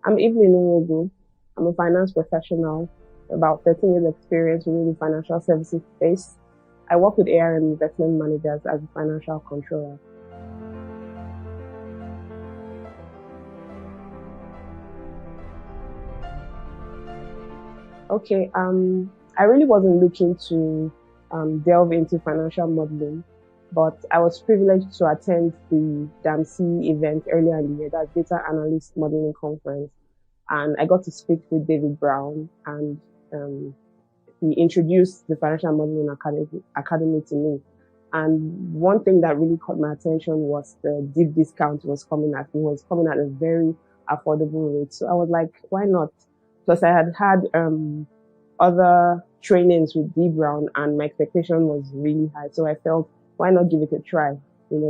I'm Evelyn Nwogu. I'm a finance professional, about 13 years experience within the financial services space. I work with ARM investment managers as a financial controller. Okay, I really wasn't looking to delve into financial modeling, but I was privileged to attend the DAMC event earlier in the year, that's Data Analyst Modeling Conference. And I got to speak with David Brown, and he introduced the Financial Modeling Academy to me. And one thing that really caught my attention was the deep discount was coming at. It was coming at a very affordable rate. So I was like, why not? Plus, I had other trainings with D Brown, and my expectation was really high. So I felt, why not give it a try?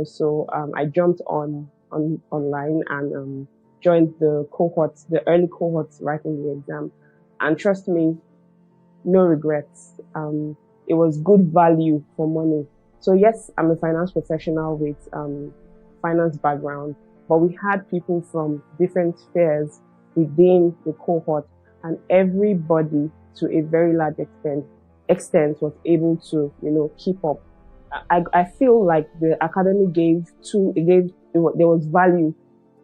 So I jumped online and joined the cohorts, the early cohorts, writing the exam. And trust me, no regrets. It was good value for money. So yes, I'm a finance professional with finance background, but we had people from different spheres within the cohort, and everybody, to a very large extent, was able to, keep up. I feel like the academy there was value,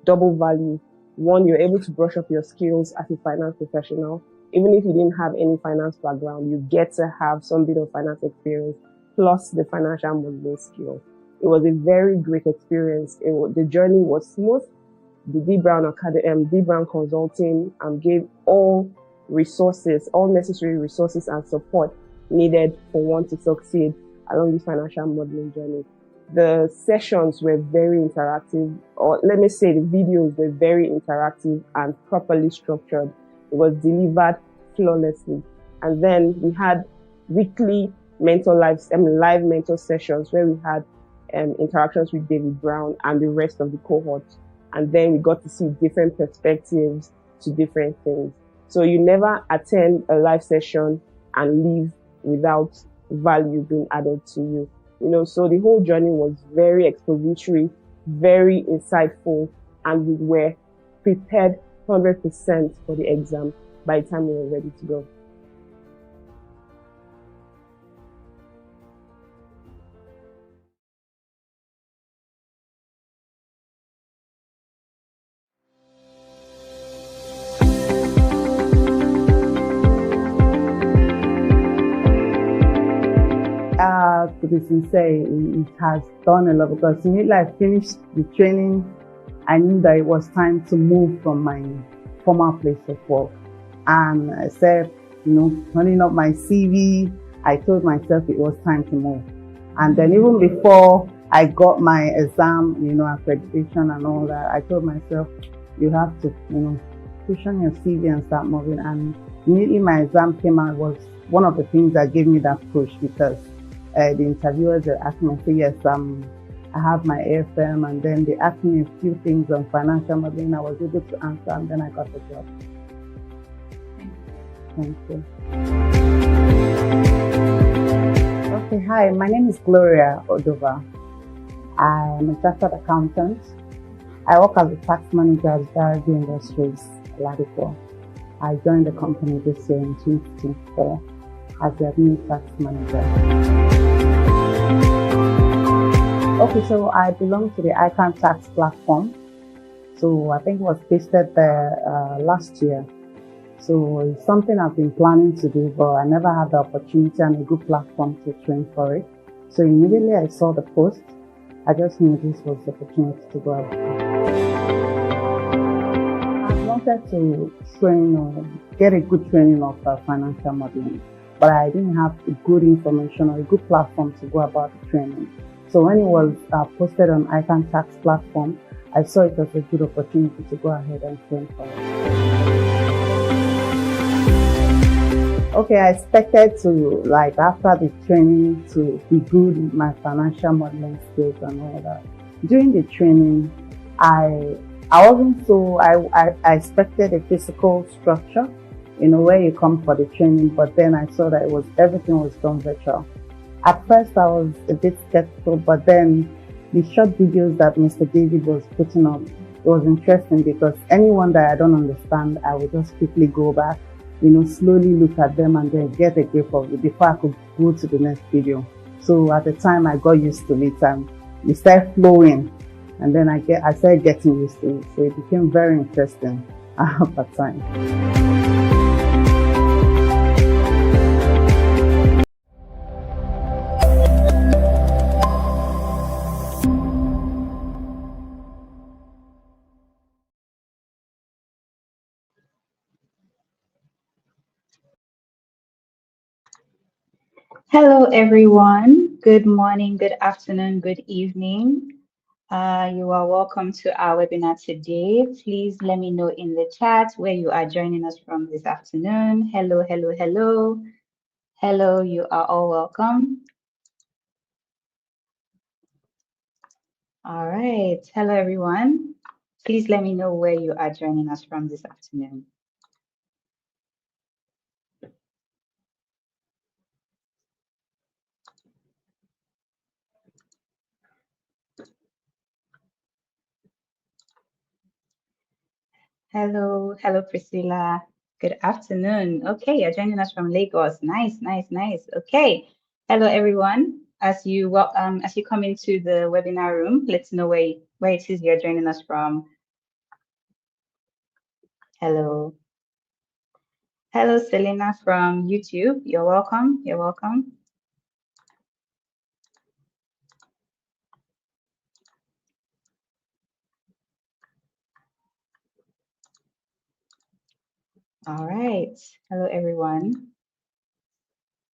double value. One, you're able to brush up your skills as a finance professional. Even if you didn't have any finance background, you get to have some bit of finance experience plus the financial modeling skill. It was a very great experience. The journey was smooth. The D Brown Consulting gave all necessary resources and support needed for one to succeed along this financial modeling journey. The sessions were very interactive, or let me say the videos were very interactive and properly structured. It was delivered flawlessly. And then we had weekly live mentor sessions where we had interactions with David Brown and the rest of the cohort. And then we got to see different perspectives to different things. So you never attend a live session and leave without value being added to you. So the whole journey was very expository, very insightful, and we were prepared 100% for the exam by the time we were ready to go. To be sincere, it has done a lot, because immediately I finished the training, I knew that it was time to move from my former place of work. And I said, running up my CV, I told myself it was time to move. And then even before I got my exam, accreditation and all that, I told myself, you have to, push on your CV and start moving. And immediately my exam came out was one of the things that gave me that push, because the interviewers asked me, I said, yes, I have my AFM, and then they asked me a few things on financial modeling. I was able to answer, and then I got the job. Thank you. Okay, hi, my name is Gloria Odova. I'm a chartered accountant. I work as a tax manager at Darby Industries, Ladipo. I joined the company this year in 2024 as the new tax manager. Okay, so I belong to the ICANN tax platform. So I think it was pasted there last year. So it's something I've been planning to do, but I never had the opportunity and a good platform to train for it. So immediately I saw the post, I just knew this was the opportunity to go out. I wanted to train or get a good training of financial modeling, but I didn't have good information or a good platform to go about the training. So when it was posted on ICANN tax platform, I saw it as a good opportunity to go ahead and train for it. Okay, I expected to, after the training, to be good in my financial modeling skills and all that. During the training, I wasn't so, I expected a physical structure, where you come for the training, but then I saw that everything was done virtual. At first, I was a bit skeptical, but then the short videos that Mr. David was putting on it was interesting because anyone that I don't understand, I would just quickly go back, slowly look at them and then get a grip of it before I could go to the next video. So at the time I got used to it and it started flowing, and then I started getting used to it. So it became very interesting at that time. Hello, everyone. Good morning, good afternoon, good evening. You are welcome to our webinar today. Please let me know in the chat where you are joining us from this afternoon. Hello, hello, hello. Hello, you are all welcome. All right. Hello, everyone. Please let me know where you are joining us from this afternoon. Hello, hello, Priscilla. Good afternoon. Okay, you're joining us from Lagos. Nice, nice, nice. Okay. Hello, everyone. As you come into the webinar room, let's know where it is you're joining us from. Hello. Hello, Selena from YouTube. You're welcome. You're welcome. All right. Hello, everyone.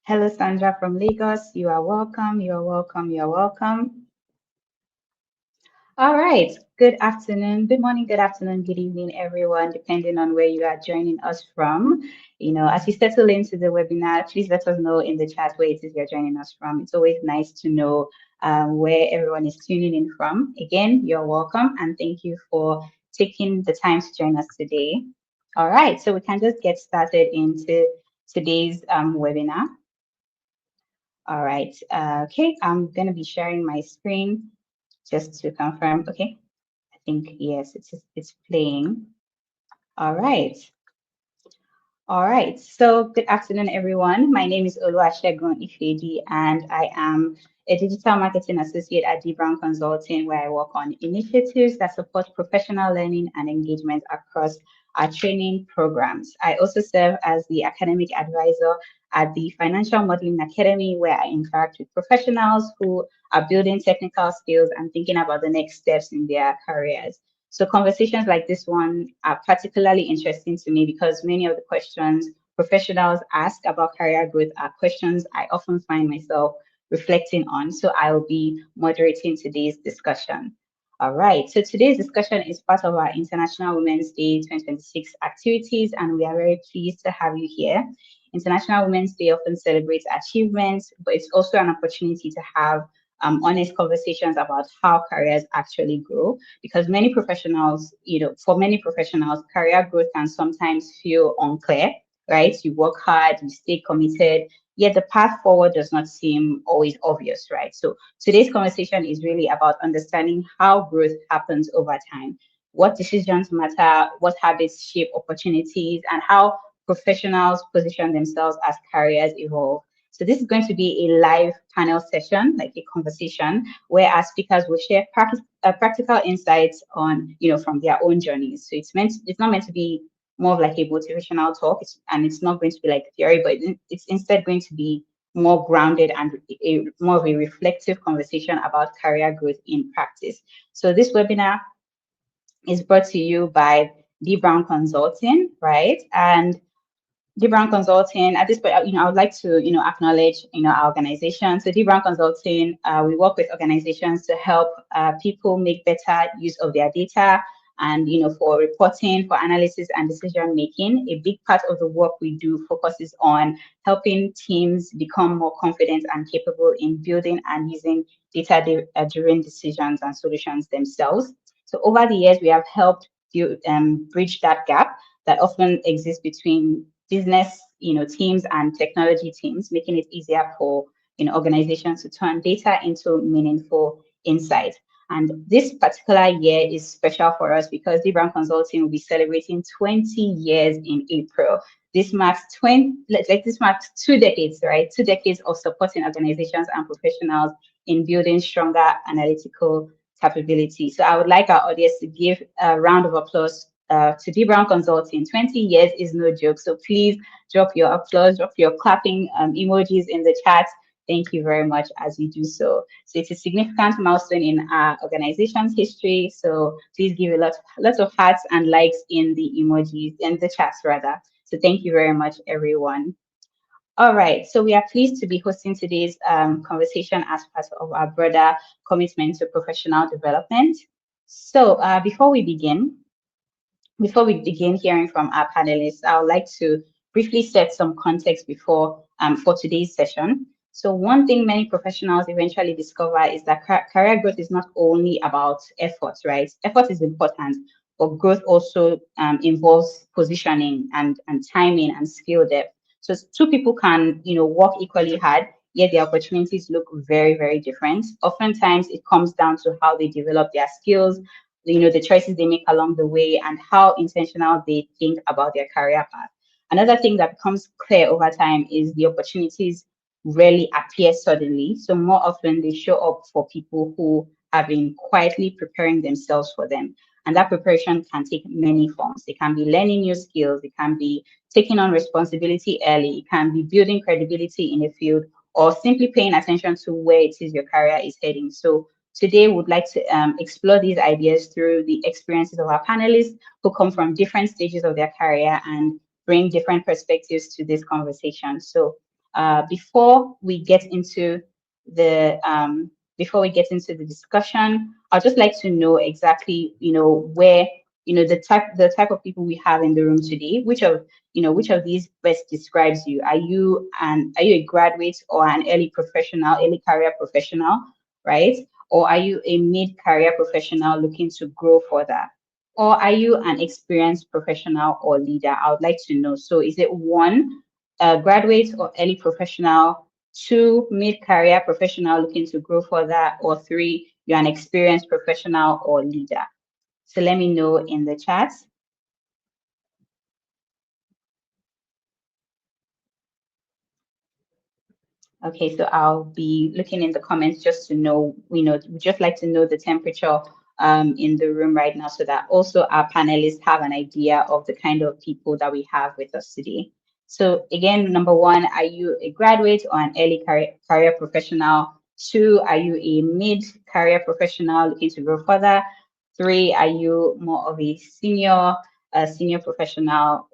Hello, Sandra from Lagos. You are welcome. You are welcome. You are welcome. All right. Good afternoon, good morning, good afternoon, good evening, everyone, depending on where you are joining us from. As you settle into the webinar, please let us know in the chat where it is you're joining us from. It's always nice to know where everyone is tuning in from. Again, you're welcome and thank you for taking the time to join us today. All right, so we can just get started into today's webinar. All right, okay, I'm going to be sharing my screen just to confirm. Okay, I think yes, it's playing. All right. All right. So good afternoon, everyone. My name is Oluwasegun Ifedi, and I am a digital marketing associate at D Brown Consulting, where I work on initiatives that support professional learning and engagement across our training programs. I also serve as the academic advisor at the Financial Modeling Academy, where I interact with professionals who are building technical skills and thinking about the next steps in their careers. So conversations like this one are particularly interesting to me because many of the questions professionals ask about career growth are questions I often find myself reflecting on. So I will be moderating today's discussion. All right, so today's discussion is part of our International Women's Day 2026 activities, and we are very pleased to have you here. International Women's Day often celebrates achievements, but it's also an opportunity to have honest conversations about how careers actually grow, because many professionals, for many professionals, career growth can sometimes feel unclear, right? You work hard, you stay committed, yet the path forward does not seem always obvious, right? So today's conversation is really about understanding how growth happens over time, what decisions matter, what habits shape opportunities, and how professionals position themselves as careers evolve. So this is going to be a live panel session, like a conversation, where our speakers will share practical insights on, from their own journeys. So it's not meant to be more of like a motivational talk, and it's not going to be like theory, but it's instead going to be more grounded and more of a reflective conversation about career growth in practice. So this webinar is brought to you by D Brown Consulting, right? And D Brown Consulting, at this point, I would like to, acknowledge, our organization. So D Brown Consulting, we work with organizations to help people make better use of their data and, for reporting, for analysis and decision making. A big part of the work we do focuses on helping teams become more confident and capable in building and using data-driven decisions and solutions themselves. So over the years, we have helped bridge that gap that often exists between business, teams and technology teams, making it easier for organizations to turn data into meaningful insight. And this particular year is special for us because D Brown Consulting will be celebrating 20 years in April. This marks this marks 2 decades, right? 2 decades of supporting organizations and professionals in building stronger analytical capability. So I would like our audience to give a round of applause to D Brown Consulting. 20 years is no joke. So please drop your applause, drop your clapping emojis in the chat. Thank you very much as you do so. So it's a significant milestone in our organization's history. So please give a lots of hearts and likes in the emojis, in the chats rather. So thank you very much, everyone. All right, so we are pleased to be hosting today's conversation as part of our broader commitment to professional development. So before we begin hearing from our panelists, I would like to briefly set some context before for today's session. So one thing many professionals eventually discover is that career growth is not only about effort, right? Effort is important, but growth also involves positioning and timing and skill depth. So two people can, work equally hard, yet the opportunities look very, very different. Oftentimes, it comes down to how they develop their skills, the choices they make along the way, and how intentional they think about their career path. Another thing that becomes clear over time is the opportunities rarely appear suddenly. So more often they show up for people who have been quietly preparing themselves for them. And that preparation can take many forms. It can be learning new skills, it can be taking on responsibility early, it can be building credibility in a field, or simply paying attention to where it is your career is heading. So today, we'd like to explore these ideas through the experiences of our panelists who come from different stages of their career and bring different perspectives to this conversation. So before we get into the discussion, I'd just like to know exactly, where, the type of people we have in the room today. Which of these best describes you? Are you a graduate or an early career professional, right? Or are you a mid-career professional looking to grow further? Or are you an experienced professional or leader? I would like to know. So is it one, graduate or early professional, two, mid-career professional looking to grow further, or three, you're an experienced professional or leader? So let me know in the chat. Okay, so I'll be looking in the comments just to know, we just like to know the temperature in the room right now, so that also our panelists have an idea of the kind of people that we have with us today. So again, number one, are you a graduate or an early career professional? Two, are you a mid-career professional looking to grow further? Three, are you more of a senior professional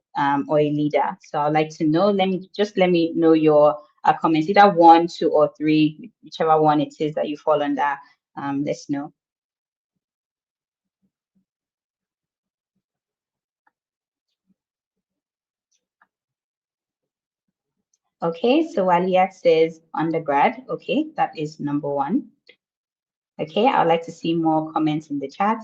or a leader? So I'd like to know, let me know your comments, either 1, 2, or 3, whichever one it is that you fall under. Let's know. Okay, so Waliyat says undergrad. Okay, that is number 1. Okay, I would like to see more comments in the chat.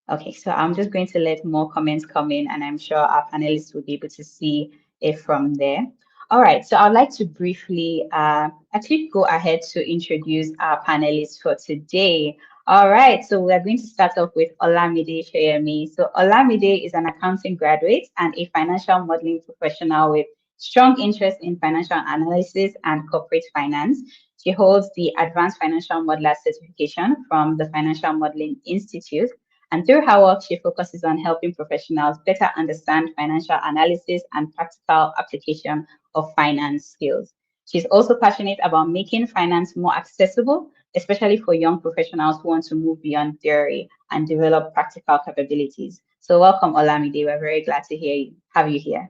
Okay, so I'm just going to let more comments come in, and I'm sure our panelists will be able to see it from there. All right, so I'd like to briefly actually go ahead to introduce our panelists for today. All right, so we're going to start off with Olamide Shoyemi. So Olamide is an accounting graduate and a financial modeling professional with strong interest in financial analysis and corporate finance. She holds the Advanced Financial Modeler certification from the Financial Modeling Institute. And through her work, she focuses on helping professionals better understand financial analysis and practical application of finance skills. She's also passionate about making finance more accessible, especially for young professionals who want to move beyond theory and develop practical capabilities. So welcome, Olamide. We're very glad to have you here.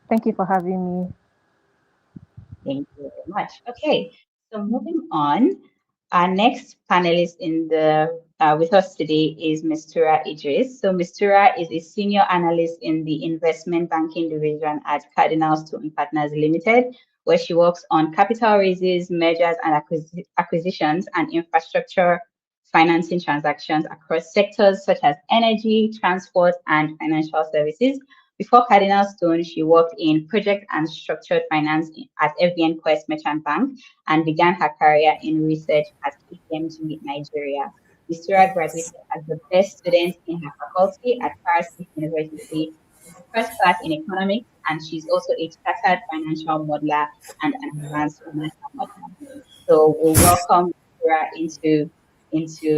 Thank you for having me. Thank you very much. Okay, so moving on, our next panelist with us today is Mistura Idris. So Mistura is a senior analyst in the investment banking division at Cardinal Stone Partners Limited, where she works on capital raises, mergers and acquisitions, and infrastructure financing transactions across sectors such as energy, transport, and financial services. Before Cardinal Stone, she worked in project and structured finance at FBN Quest Merchant Bank and began her career in research at KPMG Nigeria. Mistura graduated as the best student in her faculty at Paris State University, first class in economics, and she's also a chartered financial modeler and an advanced financial modeler. So we'll welcome Mistura into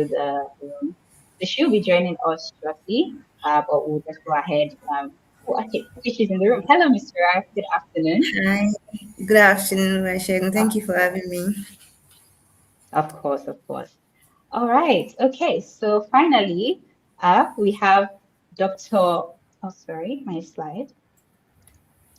the room. So she'll be joining us shortly, but we'll just go ahead. Okay, she's in the room. Hello, Mistura. Good afternoon. Hi, good afternoon, Rachel. Thank you for having me. Of course, of course. All right. Okay. So finally, we have Dr. Oh, sorry, my slide.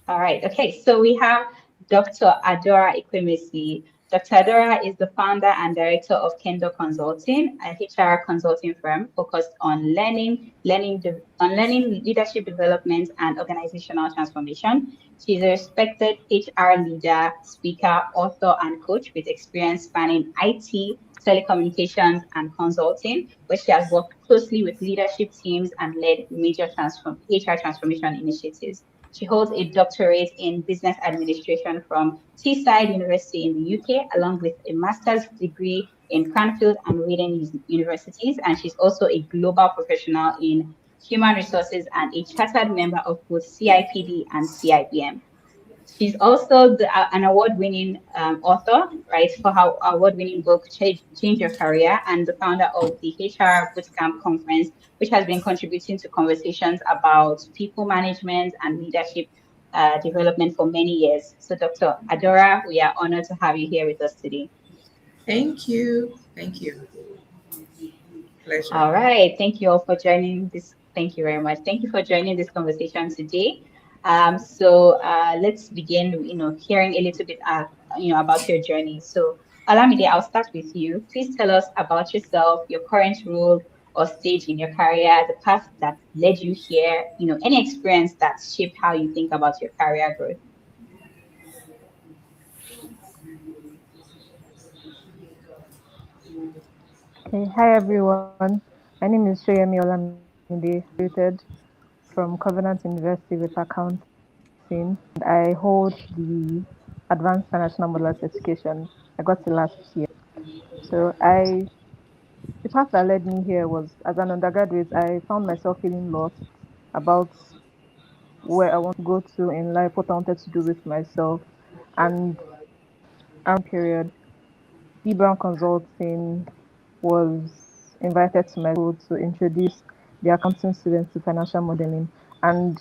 All right. Okay. So we have Dr. Adora Ekwemesi. Dr. Adora is the founder and director of Kendo Consulting, a HR consulting firm focused on learning leadership development and organizational transformation. She's a respected HR leader, speaker, author, and coach with experience spanning IT, telecommunications, and consulting, where she has worked closely with leadership teams and led major HR transformation initiatives. She holds a doctorate in business administration from Teesside University in the UK, along with a master's degree in Cranfield and Reading universities. And she's also a global professional in human resources and a chartered member of both CIPD and CIBM. She's also an award-winning author, right, for her award-winning book, Change Your Career, and the founder of the HR Bootcamp Conference, which has been contributing to conversations about people management and leadership development for many years. So, Dr. Adora, we are honored to have you here with us today. Thank you. Thank you. Pleasure. All right. Thank you all for joining this. Thank you very much. Thank you for joining this conversation today. Let's begin, hearing a little bit, about your journey. So, Olamide, I'll start with you. Please tell us about yourself, your current role or stage in your career, the path that led you here, any experience that shaped how you think about your career growth. Okay, hi everyone. My name is Shoyemi Olamide, graduated from Covenant University with accounting, and I hold the Advanced International Modeler certification. I got it last year. So the path that led me here was, as an undergraduate, I found myself feeling lost about where I want to go to in life, what I wanted to do with myself, and around period, B Brown Consulting was invited to my school to introduce the accounting students to financial modeling. And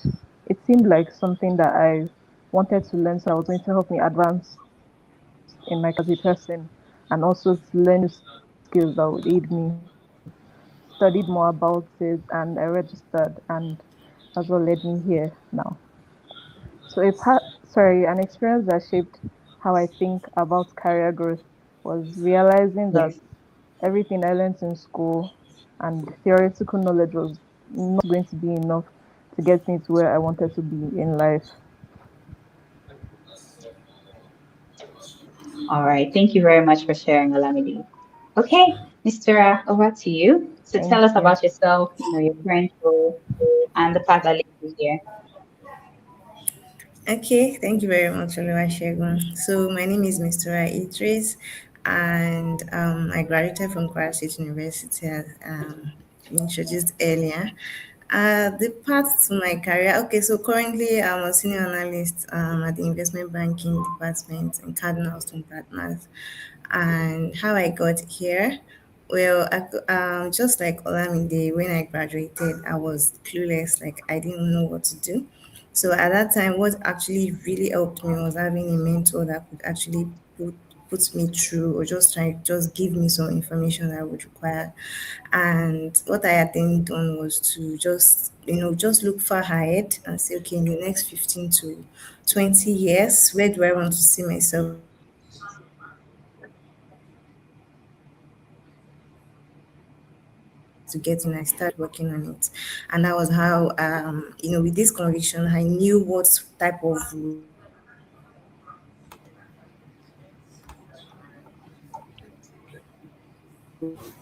it seemed like something that I wanted to learn, so I was going to help me advance in my as a person and also to learn skills that would aid me. Studied more about it and I registered, and that's what led me here now. So an experience that shaped how I think about career growth was realizing that Yes. everything I learned in school and theoretical knowledge was not going to be enough to get me to where I wanted to be in life. All right. Thank you very much for sharing, Olamide. Okay, Mr. Over to you. So Thank tell us you. about yourself, your current role, and the path that led you here. Okay, thank you very much, Oluwasegun. So my name is Mr. Idris, and I graduated from Kwara State University, as introduced earlier. The path to my career. Okay, so currently I'm a senior analyst at the investment banking department in Cardinal Stone Partners. And how I got here, well, just like Olamide, when I graduated, I was clueless, like I didn't know what to do. So at that time, what actually really helped me was having a mentor that could actually put me through, or just give me some information that I would require. And what I had then done was to just look far ahead and say, okay, in the next 15 to 20 years, where do I want to see myself to get in? I started working on it. And that was how, with this conviction, I knew what type of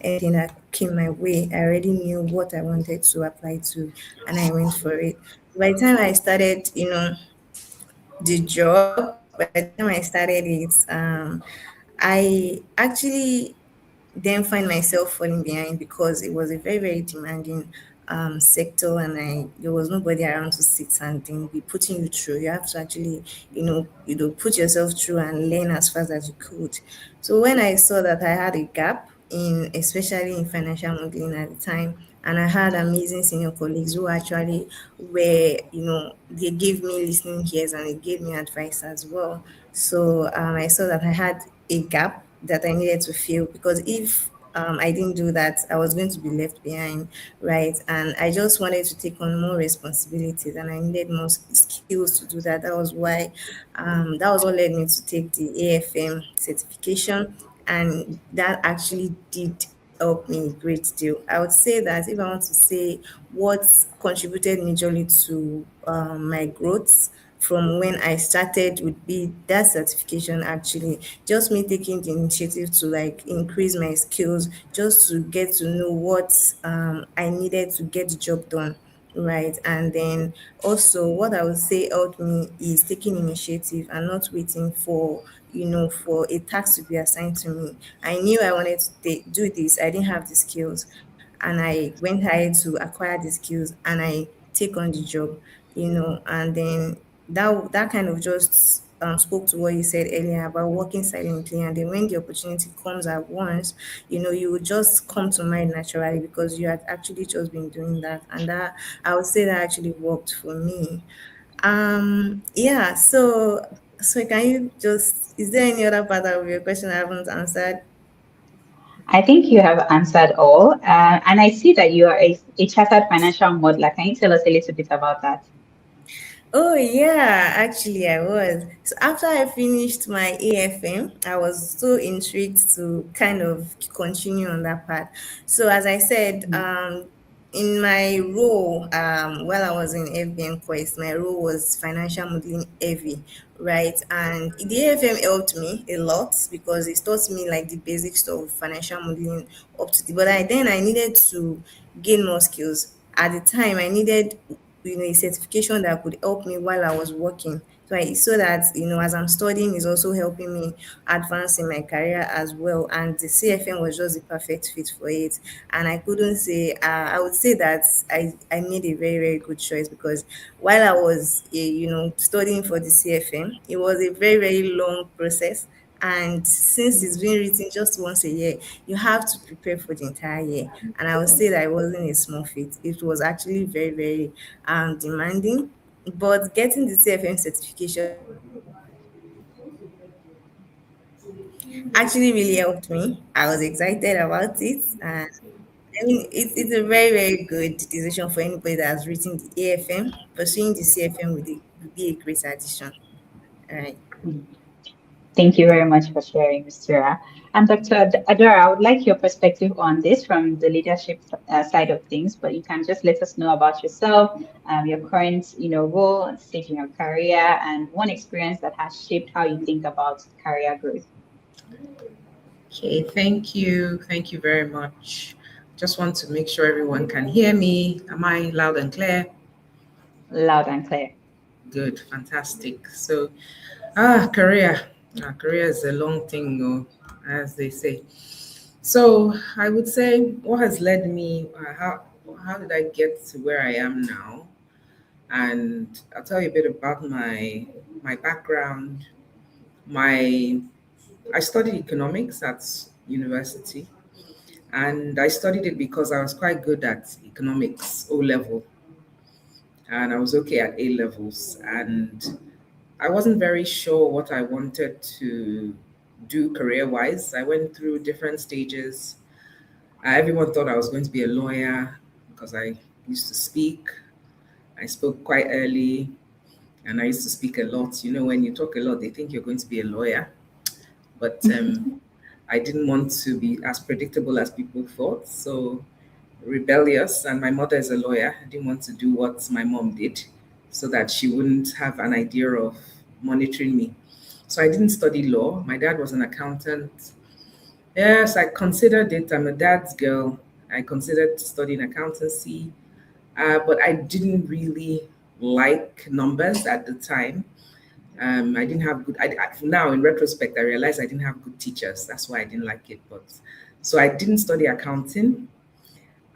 anything that came my way, I already knew what I wanted to apply to, and I went for it. By the time I started, the job, by the time I started it, I actually then find myself falling behind because it was a very, very demanding sector, and there was nobody around to sit and then be putting you through. You have to actually, put yourself through and learn as fast as you could. So when I saw that I had a gap in, especially in financial modeling at the time, and I had amazing senior colleagues who actually were, they gave me listening ears and they gave me advice as well. So I saw that I had a gap that I needed to fill, because if I didn't do that, I was going to be left behind, right? And I just wanted to take on more responsibilities, and I needed more skills to do that. That was what led me to take the AFM certification, and that actually did help me a great deal. I would say that if I want to say what contributed majorly to my growth from when I started would be that certification, actually. Just me taking the initiative to like increase my skills, just to get to know what I needed to get the job done. Right. And then also what I would say helped me is taking initiative and not waiting for, for a task to be assigned to me. I knew I wanted to do this. I didn't have the skills, and I went ahead to acquire the skills and I take on the job, and then that kind of just spoke to what you said earlier about working silently, and then when the opportunity comes at once, you would just come to mind naturally because you had actually just been doing that, and that, I would say, that actually worked for me. Yeah, so can you just, is there any other part of your question I haven't answered? I think you have answered all. And I see that you are a chartered financial modeler. Can you tell us a little bit about that? Oh yeah, actually I was. So after I finished my AFM, I was so intrigued to kind of continue on that path. So as I said, in my role, while I was in FBN Quest, my role was financial modeling heavy, right? And the AFM helped me a lot because it taught me like the basics of financial modeling up to the. But I needed to gain more skills. At the time, I needed a certification that could help me while I was working. So that, as I'm studying, is also helping me advance in my career as well. And the CFM was just the perfect fit for it. And I couldn't say, I would say that I made a very, very good choice, because while I was, studying for the CFM, it was a very, very long process. And since it's been written just once a year, you have to prepare for the entire year. And I would say that it wasn't a small feat. It was actually very, very demanding. But getting the CFM certification actually really helped me. I was excited about it. And I mean, it's a very, very good decision for anybody that has written the AFM. Pursuing the CFM would be a great addition. All right. Thank you very much for sharing, Mr. Ra. And Dr. Adora, I would like your perspective on this from the leadership side of things, but you can just let us know about yourself, your current, role, stage in your career, and one experience that has shaped how you think about career growth. Okay, thank you. Thank you very much. Just want to make sure everyone can hear me. Am I loud and clear? Loud and clear. Good, fantastic. So, career. Career is a long thing, as they say. So, I would say what has led me, how did I get to where I am now? And I'll tell you a bit about my background. My I studied economics at university, and I studied it because I was quite good at economics O level, and I was okay at A levels, and I wasn't very sure what I wanted to do career wise. I went through different stages. Everyone thought I was going to be a lawyer because I used to speak. I spoke quite early, and I used to speak a lot. When you talk a lot, they think you're going to be a lawyer. But I didn't want to be as predictable as people thought. So rebellious, and my mother is a lawyer. I didn't want to do what my mom did so that she wouldn't have an idea of monitoring me. So I didn't study law. My dad was an accountant, Yes, I considered it. I'm a dad's girl. I considered studying accountancy, but I didn't really like numbers at the time. I didn't have good. Now, in retrospect, I realize I didn't have good teachers. That's why I didn't like it. But so I didn't study accounting.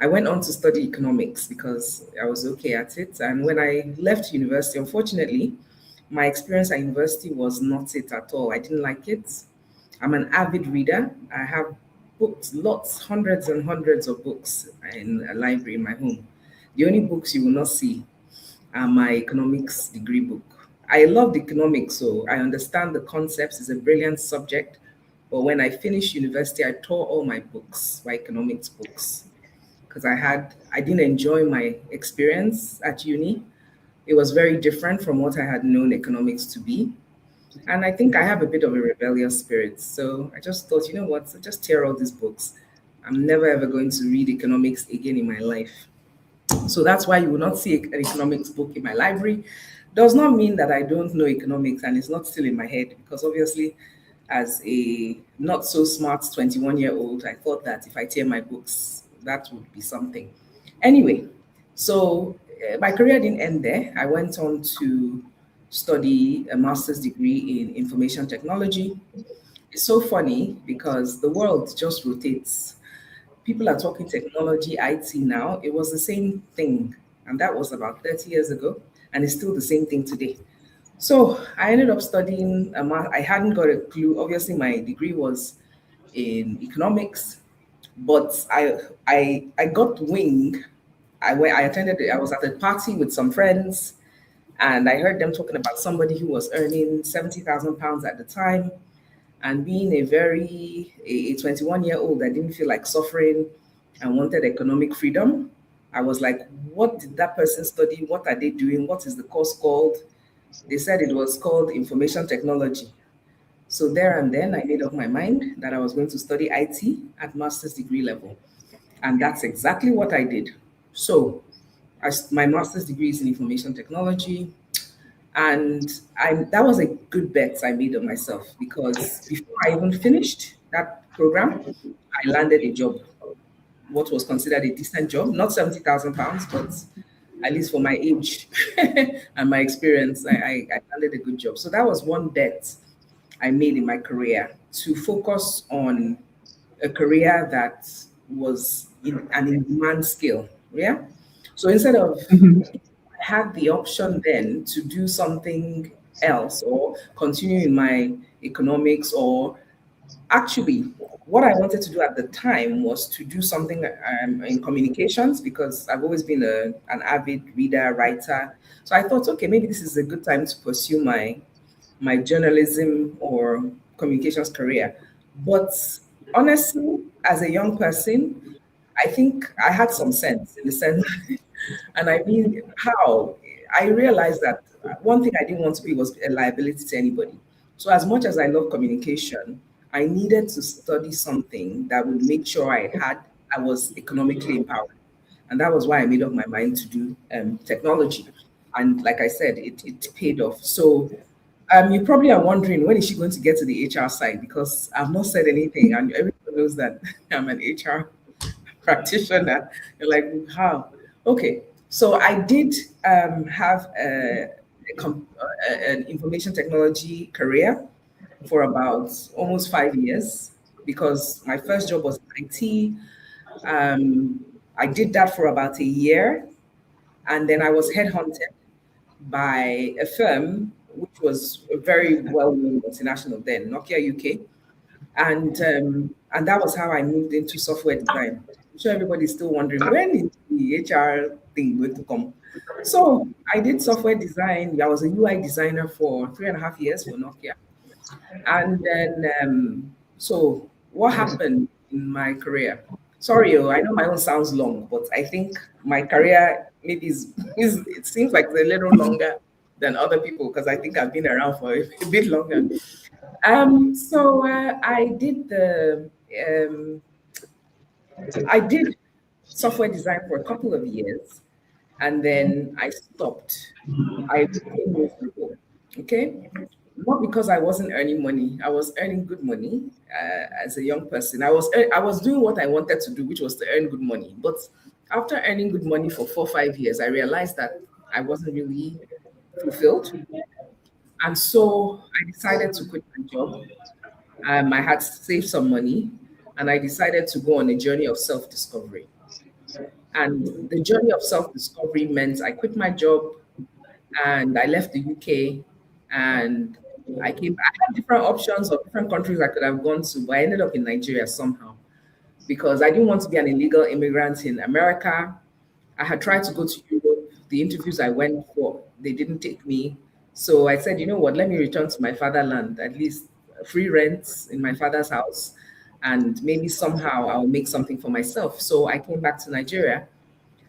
I went on to study economics because I was okay at it. And when I left university, unfortunately, my experience at university was not it at all. I didn't like it. I'm an avid reader. I have books, lots, hundreds and hundreds of books in a library in my home. The only books you will not see are my economics degree book. I loved economics, so I understand the concepts. It's a brilliant subject. But when I finished university, I tore all my books, my economics books, because I didn't enjoy my experience at uni. It was very different from what I had known economics to be. And I think I have a bit of a rebellious spirit. So I just thought, you know what, so just tear all these books. I'm never ever going to read economics again in my life. So that's why you will not see an economics book in my library. Does not mean that I don't know economics and it's not still in my head, because obviously, as a not so smart 21-year-old, I thought that if I tear my books, that would be something. Anyway, so my career didn't end there. I went on to study a master's degree in information technology. It's so funny because the world just rotates. People are talking technology, IT now. It was the same thing, and that was about 30 years ago, and it's still the same thing today. So I ended up studying I hadn't got a clue. Obviously, my degree was in economics, but I got wing. I attended. I was at a party with some friends, and I heard them talking about somebody who was earning £70,000 at the time, and being a 21-year-old, I didn't feel like suffering and wanted economic freedom. I was like, what did that person study? What are they doing? What is the course called? They said it was called information technology. So there and then I made up my mind that I was going to study IT at master's degree level. And that's exactly what I did. So my master's degree is in information technology. And that was a good bet I made on myself, because before I even finished that program, I landed a job, what was considered a decent job, not £70,000, but at least for my age and my experience, I landed a good job. So that was one bet I made in my career, to focus on a career that was in an in-demand skill. Yeah. So instead of had the option then to do something else or continue in my economics, or actually what I wanted to do at the time was to do something in communications, because I've always been an avid reader, writer. So I thought, okay, maybe this is a good time to pursue my journalism or communications career. But honestly, as a young person, I think I had some sense, in the sense, and I mean, how I realized that one thing I didn't want to be was a liability to anybody. So, as much as I love communication, I needed to study something that would make sure I was economically empowered, and that was why I made up my mind to do technology. And like I said, it paid off. So you probably are wondering, when is she going to get to the HR side? Because I've not said anything, and everyone knows that I'm an HR practitioner. You're like, how? Okay, so I did have an information technology career for about almost 5 years, because my first job was in IT. I did that for about a year, and then I was headhunted by a firm which was a very well-known multinational then, Nokia UK, and that was how I moved into software design. I'm sure everybody's still wondering, when is the HR thing going to come? So I did software design. I was a UI designer for 3.5 years for Nokia, and then so what happened in my career? Sorry, I know my own sounds long, but I think my career maybe is it seems like it's a little longer than other people, because I think I've been around for a bit longer. So I did software design for a couple of years, and then I stopped. I became miserable. Okay. not because I wasn't earning money. I was earning good money as a young person. I was doing what I wanted to do, which was to earn good money. But after earning good money for 4 or 5 years, I realized that I wasn't really fulfilled, and so I decided to quit my job. I had saved some money, and I decided to go on a journey of self-discovery. And the journey of self-discovery meant I quit my job and I left the UK, and I came back. I had different options of different countries I could have gone to, but I ended up in Nigeria somehow because I didn't want to be an illegal immigrant in America. I had tried to go to Europe. The interviews I went for, they didn't take me. So I said, you know what, let me return to my fatherland, at least free rent in my father's house, and maybe somehow I'll make something for myself. So I came back to Nigeria,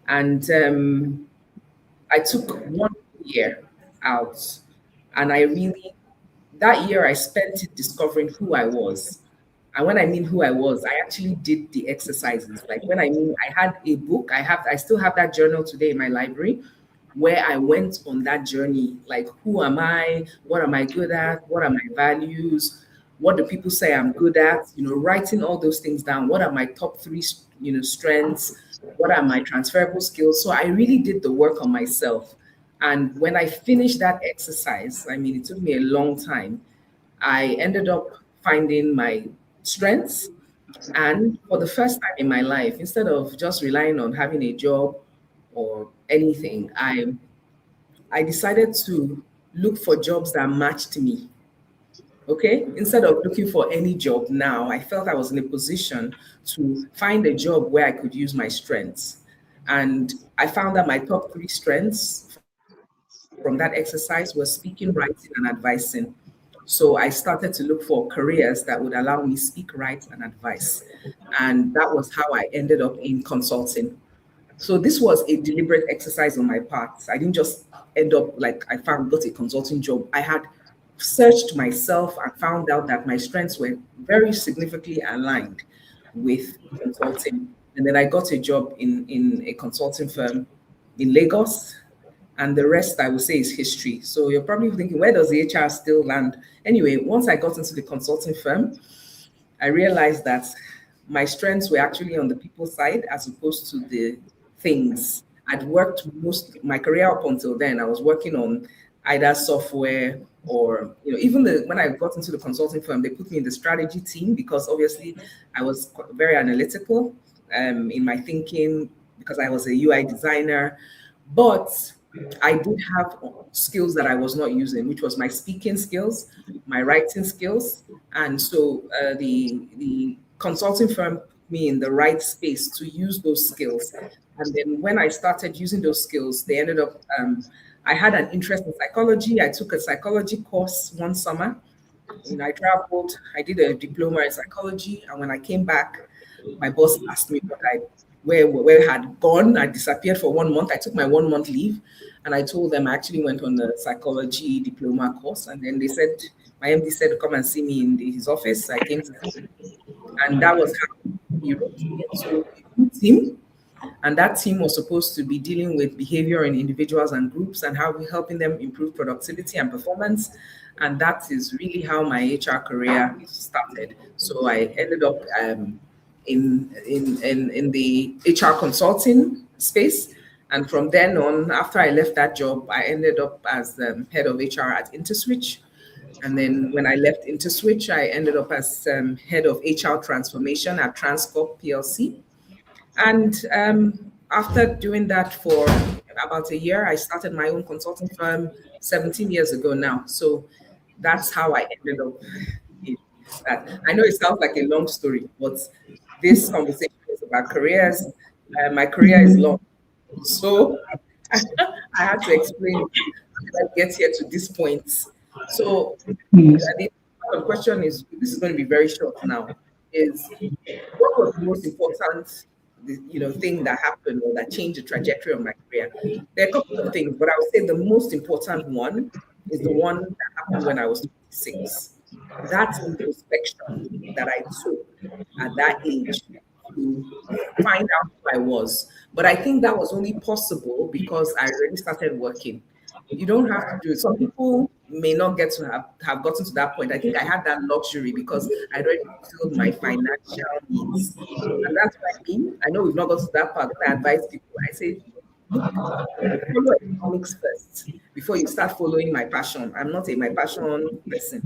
and I took 1 year out, and I really, that year I spent it discovering who I was. And when I mean who I was, I actually did the exercises. Like when I mean I had a book, I still have that journal today in my library where I went on that journey. Like, who am I? What am I good at? What are my values? What do people say I'm good at? Writing all those things down. What are my top three, strengths? What are my transferable skills? So I really did the work on myself. And when I finished that exercise, I mean, it took me a long time. I ended up finding my strengths. And for the first time in my life, instead of just relying on having a job or anything, I decided to look for jobs that matched me. Okay. Instead of looking for any job now, I felt I was in a position to find a job where I could use my strengths. And I found that my top three strengths from that exercise was speaking, writing, and advising. So I started to look for careers that would allow me speak, write, and advise. And that was how I ended up in consulting. So this was a deliberate exercise on my part. I didn't just end up like got a consulting job. I had searched myself and found out that my strengths were very significantly aligned with consulting. And then I got a job in a consulting firm in Lagos. And the rest, I would say, is history. So you're probably thinking, where does the HR still land? Anyway, once I got into the consulting firm, I realized that my strengths were actually on the people side as opposed to the things. I'd worked most my career up until then. I was working on either software or even when I got into the consulting firm, they put me in the strategy team because obviously I was very analytical in my thinking because I was a UI designer, but I did have skills that I was not using, which was my speaking skills, my writing skills, and so the consulting firm put me in the right space to use those skills. And then when I started using those skills, they ended up. I had an interest in psychology. I took a psychology course one summer. I traveled. I did a diploma in psychology, and when I came back, my boss asked me where I had gone. I disappeared for 1 month. I took my 1 month leave, and I told them I actually went on the psychology diploma course. And then they said, my MD said to come and see me in his office. I came to him, and that was how he wrote me into a team. And that team was supposed to be dealing with behavior in individuals and groups and how we're helping them improve productivity and performance. And that is really how my HR career started. So I ended up in the HR consulting space. And from then on, after I left that job, I ended up as the head of HR at InterSwitch. And then when I left InterSwitch, I ended up as head of HR transformation at Transcorp PLC. And after doing that for about a year, I started my own consulting firm 17 years ago now. So that's how I ended up in that. I know it sounds like a long story, but this conversation is about careers. My career is long. So I had to explain how did I get here to this point. So the question is, this is going to be very short now, is what was the most important thing that happened or that changed the trajectory of my career? There are a couple of things, but I would say the most important one is the one that happened when I was 26. That introspection that I took at that age to find out who I was. But I think that was only possible because I already started working. You don't have to do it. Some people may not get to have gotten to that point. I think I had that luxury because I'd already fulfilled my financial needs. And that's what I mean. I know we've not got to that part. When I advise people, I say, look, follow economics first before you start following my passion. I'm not a my passion person.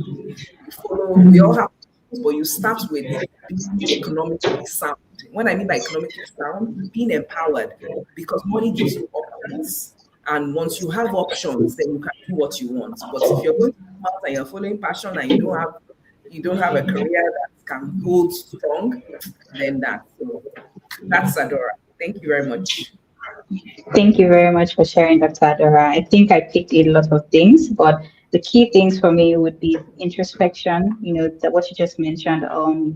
We all have, but you start with being economically sound. When I mean by economically sound, being empowered, because money gives you options. And once you have options, then you can do what you want. But if you're going to come out and you're following passion and you don't have a career that can hold strong, then that's Adora. Thank you very much. Thank you very much for sharing, Dr. Adora. I think I picked a lot of things, but the key things for me would be introspection, that what you just mentioned,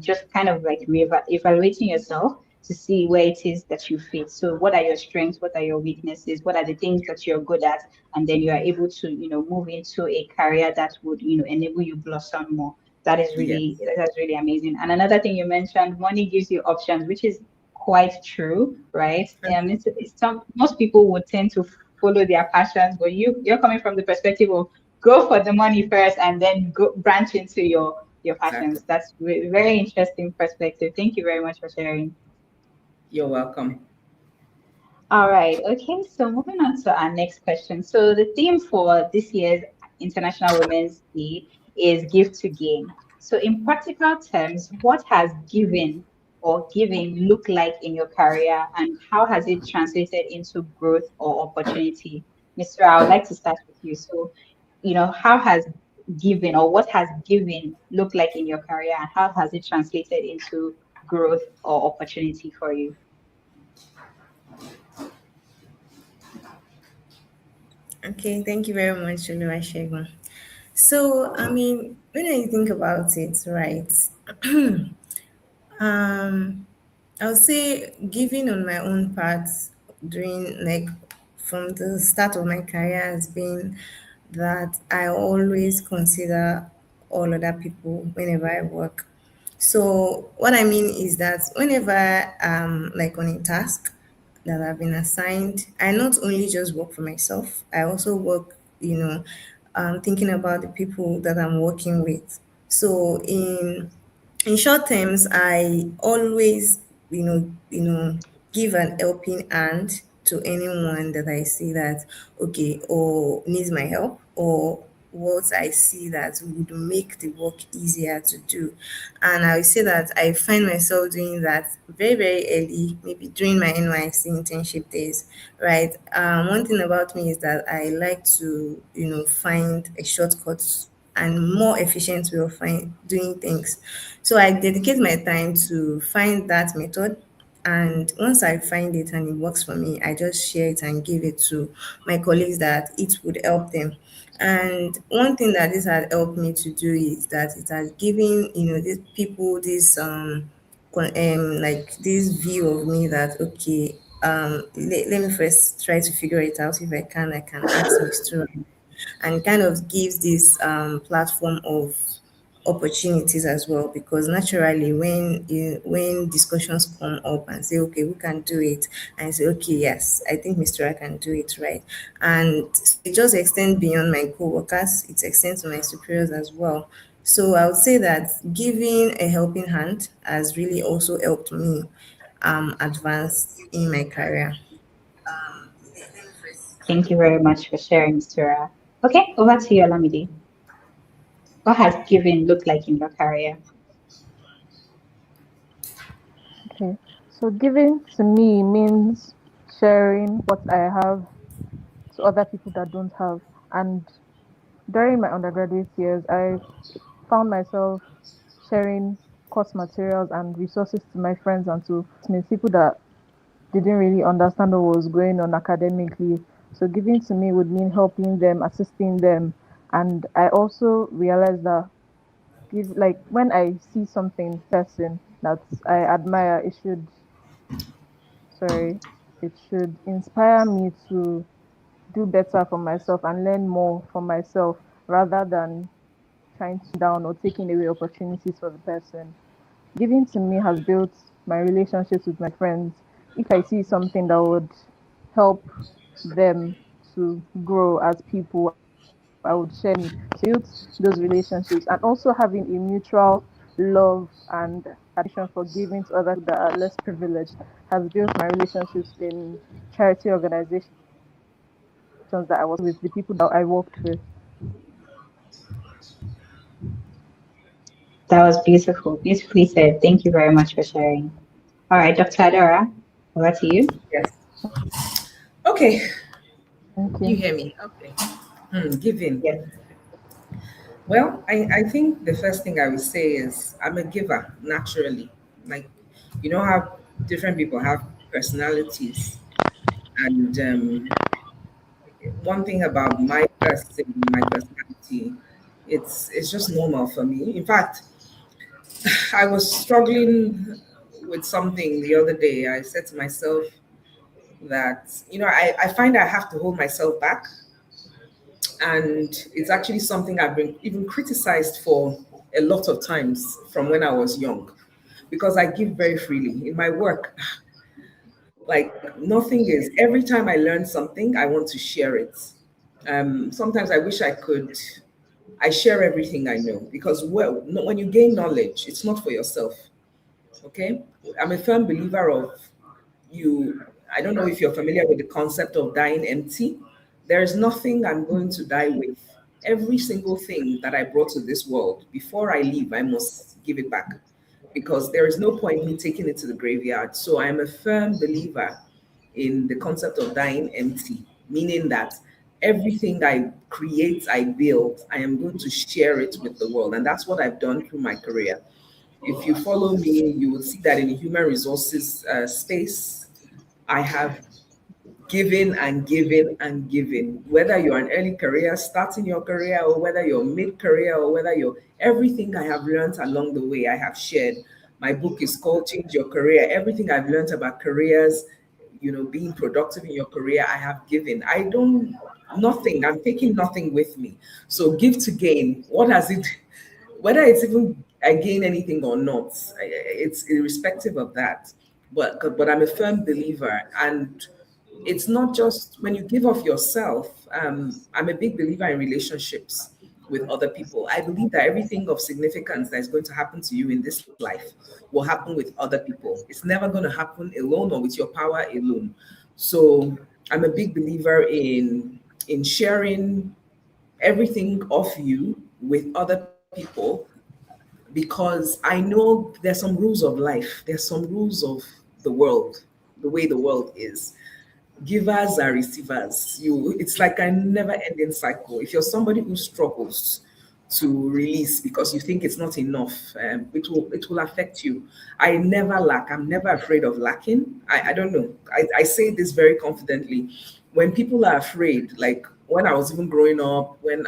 just kind of like evaluating yourself to see where it is that you fit. So what are your strengths? What are your weaknesses? What are the things that you're good at? And then you are able to, move into a career that would, enable you blossom more. Yes. That's really amazing. And another thing you mentioned, money gives you options, which is quite true, right? Most people would tend to follow their passions, but you're coming from the perspective of go for the money first and then go branch into your Exactly. passions. That's very interesting perspective. Thank you very much for sharing. You're welcome. All right. Okay. So moving on to our next question. So the theme for this year's International Women's Day is give to gain. So in practical terms, what has given or giving look like in your career and how has it translated into growth or opportunity? Mr. I would like to start with you. So, how has giving or what has giving look like in your career and how has it translated into growth or opportunity for you? Okay, thank you very much, Oluwasegun. So, I mean, when I think about it, right, um, I would say giving on my own part during like from the start of my career has been that I always consider all other people whenever I work. So what I mean is that whenever I'm like on a task that I've been assigned, I not only just work for myself, I also work, thinking about the people that I'm working with. So in short terms, I always, give an helping hand to anyone that I see that okay or needs my help or what I see that would make the work easier to do. And I would say that I find myself doing that very, very early, maybe during my NYC internship days, right? One thing about me is that I like to, find a shortcut and more efficient way of doing things. So I dedicate my time to find that method. And once I find it and it works for me, I just share it and give it to my colleagues that it would help them. And one thing that this has helped me to do is that it has given, these people this like this view of me that okay, let me first try to figure it out. If I can ask Mr. And kind of gives this platform of opportunities as well because naturally when discussions come up and say okay we can do it and I say okay yes I think Mr. I can do it right and it just extends beyond my co-workers, it extends to my superiors as well. So I would say that giving a helping hand has really also helped me advance in my career. Thank you very much for sharing, Mr. Ra. Okay, over to you, Olamide. What has giving looked like in your career? Okay. So giving to me means sharing what I have to other people that don't have. And during my undergraduate years, I found myself sharing course materials and resources to my friends and to people that didn't really understand what was going on academically. So giving to me would mean helping them, assisting them. And I also realized that give like when I see something person that I admire, it should inspire me to do better for myself and learn more for myself rather than trying to down or taking away opportunities for the person. Giving to me has built my relationships with my friends. If I see something that would help them to grow as people. I would share me build those relationships, and also having a mutual love and addition for giving to others that are less privileged has built my relationships in charity organizations that I was with, the people that I worked with. That was beautiful, beautifully said. Thank you very much for sharing. All right, Dr. Adora, over to you. Yes. Okay. Thank You you. hear me? Okay. Giving. Yes. Well, I think the first thing I would say is I'm a giver naturally. Like, you know how different people have personalities. And one thing about my personality, it's just normal for me. In fact, I was struggling with something the other day. I said to myself that, I find I have to hold myself back. And it's actually something I've been even criticized for a lot of times from when I was young, because I give very freely in my work. Like, nothing is, every time I learn something, I want to share it. Sometimes I wish I share everything I know, because when you gain knowledge, it's not for yourself. Okay. I'm a firm believer of you. I don't know if you're familiar with the concept of dying empty. There is nothing I'm going to die with. Every single thing that I brought to this world, before I leave, I must give it back, because there is no point in me taking it to the graveyard. So I am a firm believer in the concept of dying empty, meaning that everything I create, I build, I am going to share it with the world. And that's what I've done through my career. If you follow me, you will see that in the human resources space, I have given and given and given. Whether you're an early career, starting your career, or whether you're mid career, or whether you're everything I have learned along the way, I have shared. My book is called Change Your Career. Everything I've learned about careers, being productive in your career, I have given. I don't, nothing, I'm taking nothing with me. So give to gain. What has it, whether it's even I gain anything or not, it's irrespective of that. But I'm a firm believer, and it's not just when you give of yourself. I'm a big believer in relationships with other people. I believe that everything of significance that is going to happen to you in this life will happen with other people. It's never going to happen alone or with your power alone. So I'm a big believer in sharing everything of you with other people, because I know there's some rules of life, there's some rules of the world, the way the world is. Givers are receivers. It's like a never ending cycle. If you're somebody who struggles to release because you think it's not enough, it will affect you. I never lack. I'm never afraid of lacking. I don't know. I say this very confidently. When people are afraid, like when I was even growing up, when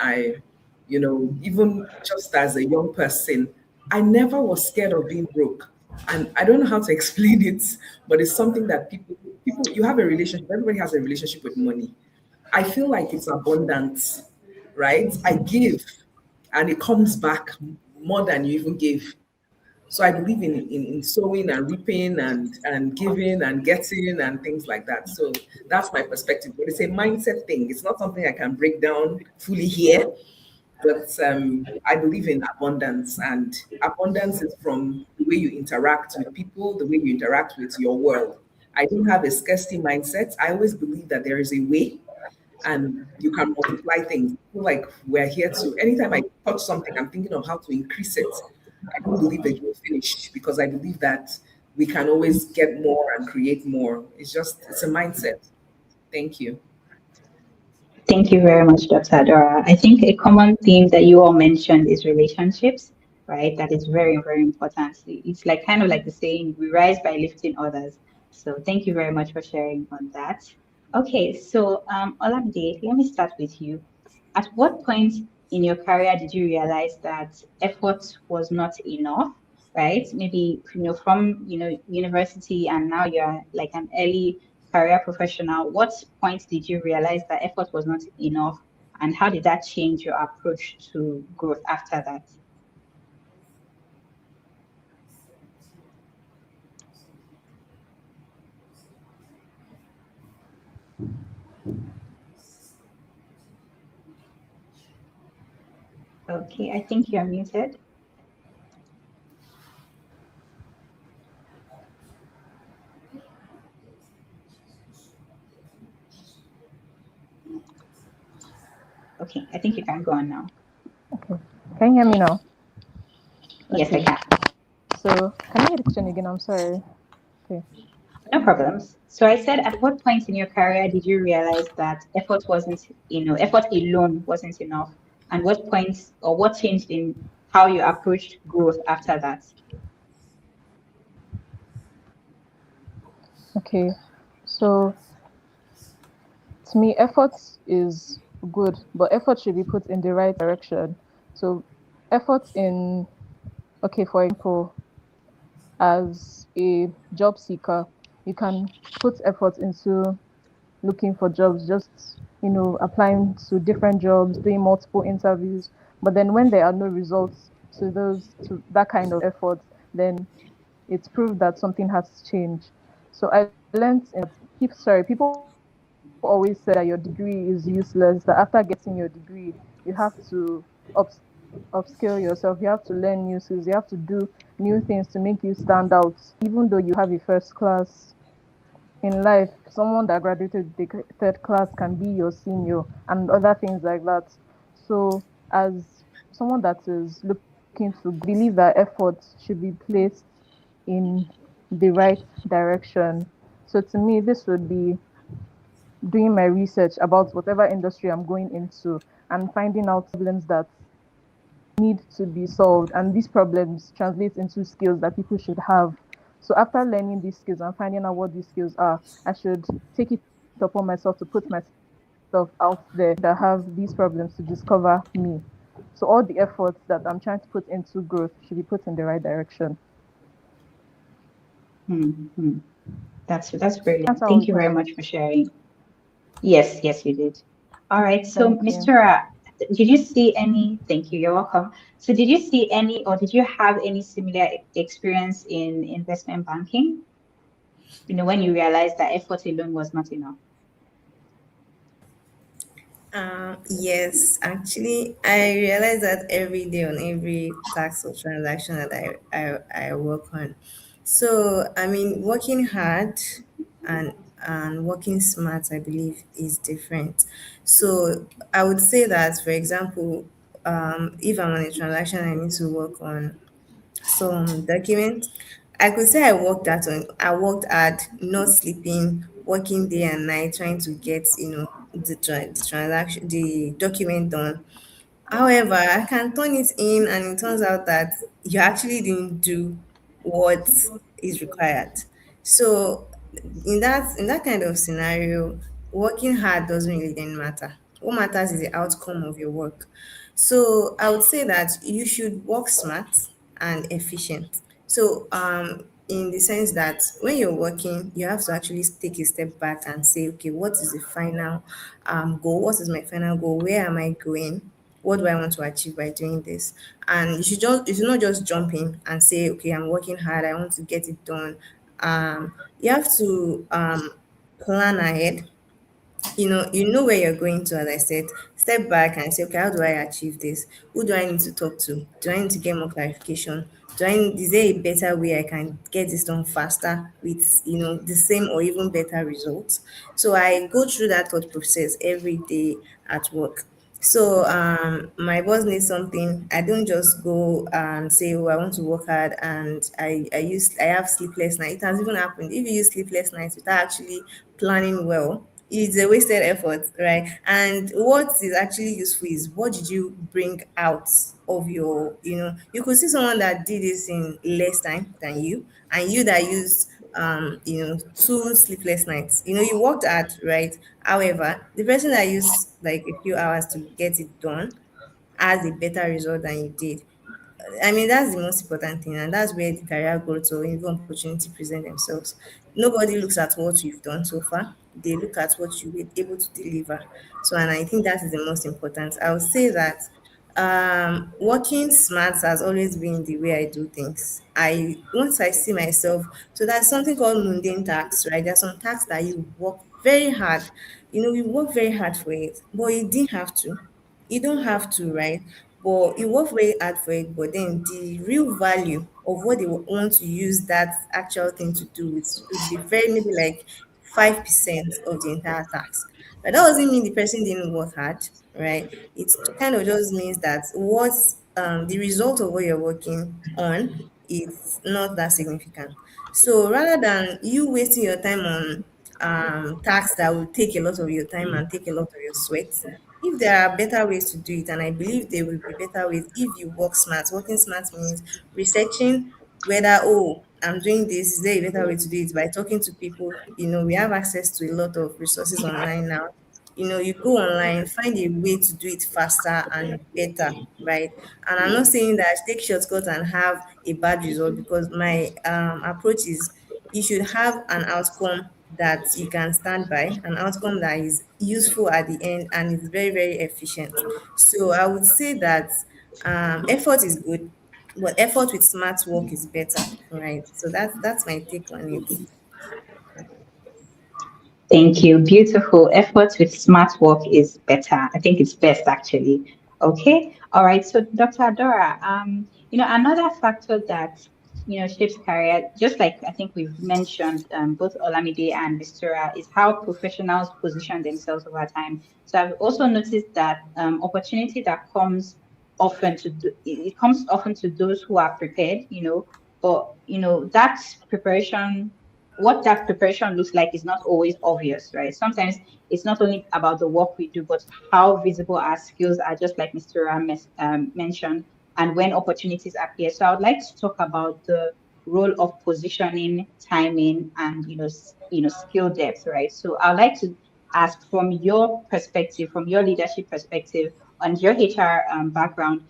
even just as a young person, I never was scared of being broke. And I don't know how to explain it, but it's something that people you have a relationship, everybody has a relationship with money. I feel like it's abundant, right? I give and it comes back more than you even gave. So I believe in sowing and reaping and giving and getting and things like that. So that's my perspective. But it's a mindset thing. It's not something I can break down fully here, but I believe in abundance, and abundance is from the way you interact with people, the way you interact with your world. I don't have a scarcity mindset. I always believe that there is a way, and you can multiply things. I feel like we're here to, anytime I touch something, I'm thinking of how to increase it. I don't believe that you're finished, because I believe that we can always get more and create more. It's a mindset. Thank you. Thank you very much, Dr. Adora. I think a common theme that you all mentioned is relationships, right? That is very, very important. It's like kind of like the saying, we rise by lifting others. So thank you very much for sharing on that. Okay, so Olamide, let me start with you. At what point in your career did you realize that effort was not enough, right? Maybe, from, university, and now you're like an early career professional. What point did you realize that effort was not enough, and how did that change your approach to growth after that? Okay, I think you're muted. Okay, I think you can go on now. Okay. Can you hear me now? Yes, I Okay. can. So can I hear the question again? I'm sorry. Okay. No problems. So I said, at what point in your career did you realize that effort wasn't, effort alone wasn't enough? And what points or what changed in how you approached growth after that? Okay. So to me, effort is good, but effort should be put in the right direction. So effort in, okay, for example, as a job seeker, you can put effort into looking for jobs, just applying to different jobs, doing multiple interviews. But then when there are no results to that kind of effort, then it's proved that something has changed. So I learned people always say that your degree is useless, that after getting your degree, you have to up, upskill yourself, you have to learn new skills, you have to do new things to make you stand out, even though you have a first class in life. Someone that graduated the third class can be your senior and other things like that. So as someone that is looking to believe that effort should be placed in the right direction. So to me, this would be doing my research about whatever industry I'm going into and finding out problems that need to be solved. And these problems translate into skills that people should have. So after learning these skills and finding out what these skills are, I should take it upon myself to put myself out there that have these problems to discover me. So all the efforts that I'm trying to put into growth should be put in the right direction. Hmm. That's That's brilliant. how Thank we you very question. much for sharing. Yes, yes, you did. All right. So, Thank you. Mr. Did you see any? Thank you. You're welcome. So, did you see any, or did you have any similar experience in investment banking? When you realized that effort alone was not enough. Yes, actually, I realize that every day on every task or transaction that I work on. So, I mean, working hard and working smart, I believe, is different. So, I would say that, for example, if I'm on a transaction, I need to work on some document. I could say I worked hard, not sleeping, working day and night, trying to get, the transaction, the document done. However, I can turn it in and it turns out that you actually didn't do what is required. So in that kind of scenario, working hard doesn't really then matter. What matters is the outcome of your work. So I would say that you should work smart and efficient. So in the sense that when you're working, you have to actually take a step back and say, okay, what is the final goal? What is my final goal? Where am I going? What do I want to achieve by doing this? And you should not just jump in and say, okay, I'm working hard, I want to get it done. You have to plan ahead. You know where you're going to, as I said. Step back and say, okay, how do I achieve this? Who do I need to talk to? Do I need to get more clarification? Is there a better way I can get this done faster with the same or even better results? So I go through that thought process every day at work. So my boss needs something. I don't just go and say, "Oh, I want to work hard," and I have sleepless nights. It has even happened. If you use sleepless nights without actually planning well, it's a wasted effort, right? And what is actually useful is, what did you bring out of your, you could see someone that did this in less time than you, and you that used 2 sleepless nights. You worked hard, right? However, the person that used like a few hours to get it done has a better result than you did. I mean, that's the most important thing, and that's where the career growth or even opportunity present themselves. Nobody looks at what you've done so far; they look at what you were able to deliver. So, and I think that is the most important. I would say that working smart has always been the way I do things. Once I see myself, so there's something called mundane tasks, right? There's some tasks that you work very hard. You work very hard for it, but you didn't have to. You don't have to, right? but you work very hard for it, but then the real value of what they want to use that actual thing to do is would be very maybe like 5% of the entire task. But that doesn't mean the person didn't work hard, right? It kind of just means that what the result of what you're working on is not that significant. So rather than you wasting your time on tasks that will take a lot of your time and take a lot of your sweat, if there are better ways to do it, and I believe there will be better ways if you work smart. Working smart means researching whether, oh, I'm doing this, is there a better way to do it, by talking to people. We have access to a lot of resources online now. You go online, find a way to do it faster and better, right? And I'm not saying that take shortcuts and have a bad result, because my approach is you should have an outcome that you can stand by, an outcome that is useful at the end and is very, very efficient. So I would say that effort is good, but effort with smart work is better, right? So that's my take on it. Thank you. Beautiful. Efforts with smart work is better. I think it's best actually. Okay. All right. So Dr. Adora, another factor that shapes career, just like I think we've mentioned, both Olamide and Mistura, is how professionals position themselves over time. So I've also noticed that opportunity that comes it comes often to those who are prepared, but that preparation what that preparation looks like is not always obvious, right? Sometimes it's not only about the work we do, but how visible our skills are, just like Mr. Ram mentioned, and when opportunities appear. So I would like to talk about the role of positioning, timing, and skill depth, right? So I'd like to ask, from your perspective, from your leadership perspective, and your HR background,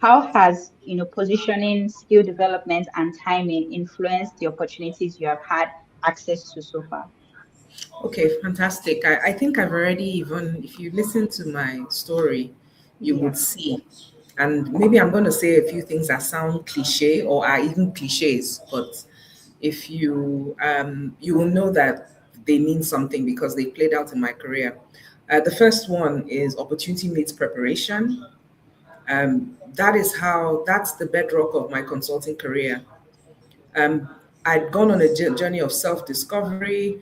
how has positioning, skill development, and timing influenced the opportunities you have had access to so far? Okay, fantastic. I think I've already, even if you listen to my story, you Yeah. would see. And maybe I'm going to say a few things that sound cliche or are even cliches, but if you will know that they mean something because they played out in my career. The first one is opportunity meets preparation. That's the bedrock of my consulting career. Um, I'd gone on a journey of self discovery.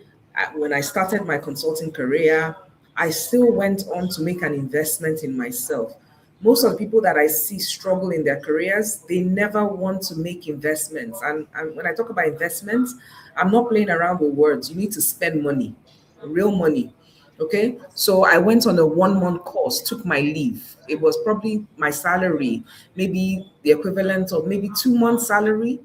When I started my consulting career, I still went on to make an investment in myself. Most of the people that I see struggle in their careers, they never want to make investments. And when I talk about investments, I'm not playing around with words. You need to spend money, real money. Okay, so I went on a 1 month course, took my leave. It was probably my salary, maybe the equivalent of maybe 2 months' salary.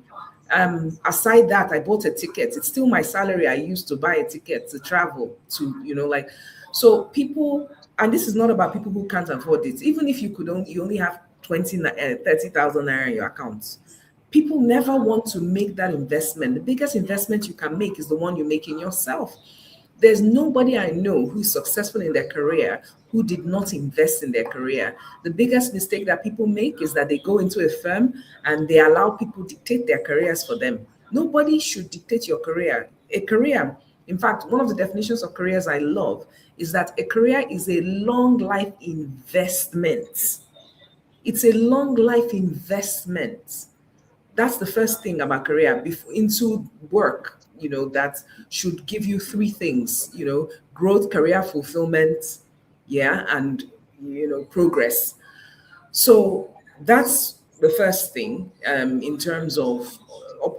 Aside that, I bought a ticket. It's still my salary I used to buy a ticket to travel to, like, so people, and this is not about people who can't afford it. Even if you only have 30,000 naira in your account, people never want to make that investment. The biggest investment you can make is the one you make in yourself. There's nobody I know who's successful in their career who did not invest in their career. The biggest mistake that people make is that they go into a firm and they allow people dictate their careers for them. Nobody should dictate your career. A career, in fact, one of the definitions of careers I love is that a career is a long life investment. It's a long life investment. That's the first thing about career into work, that should give you three things, growth, career fulfillment, yeah, and progress. So that's the first thing, in terms of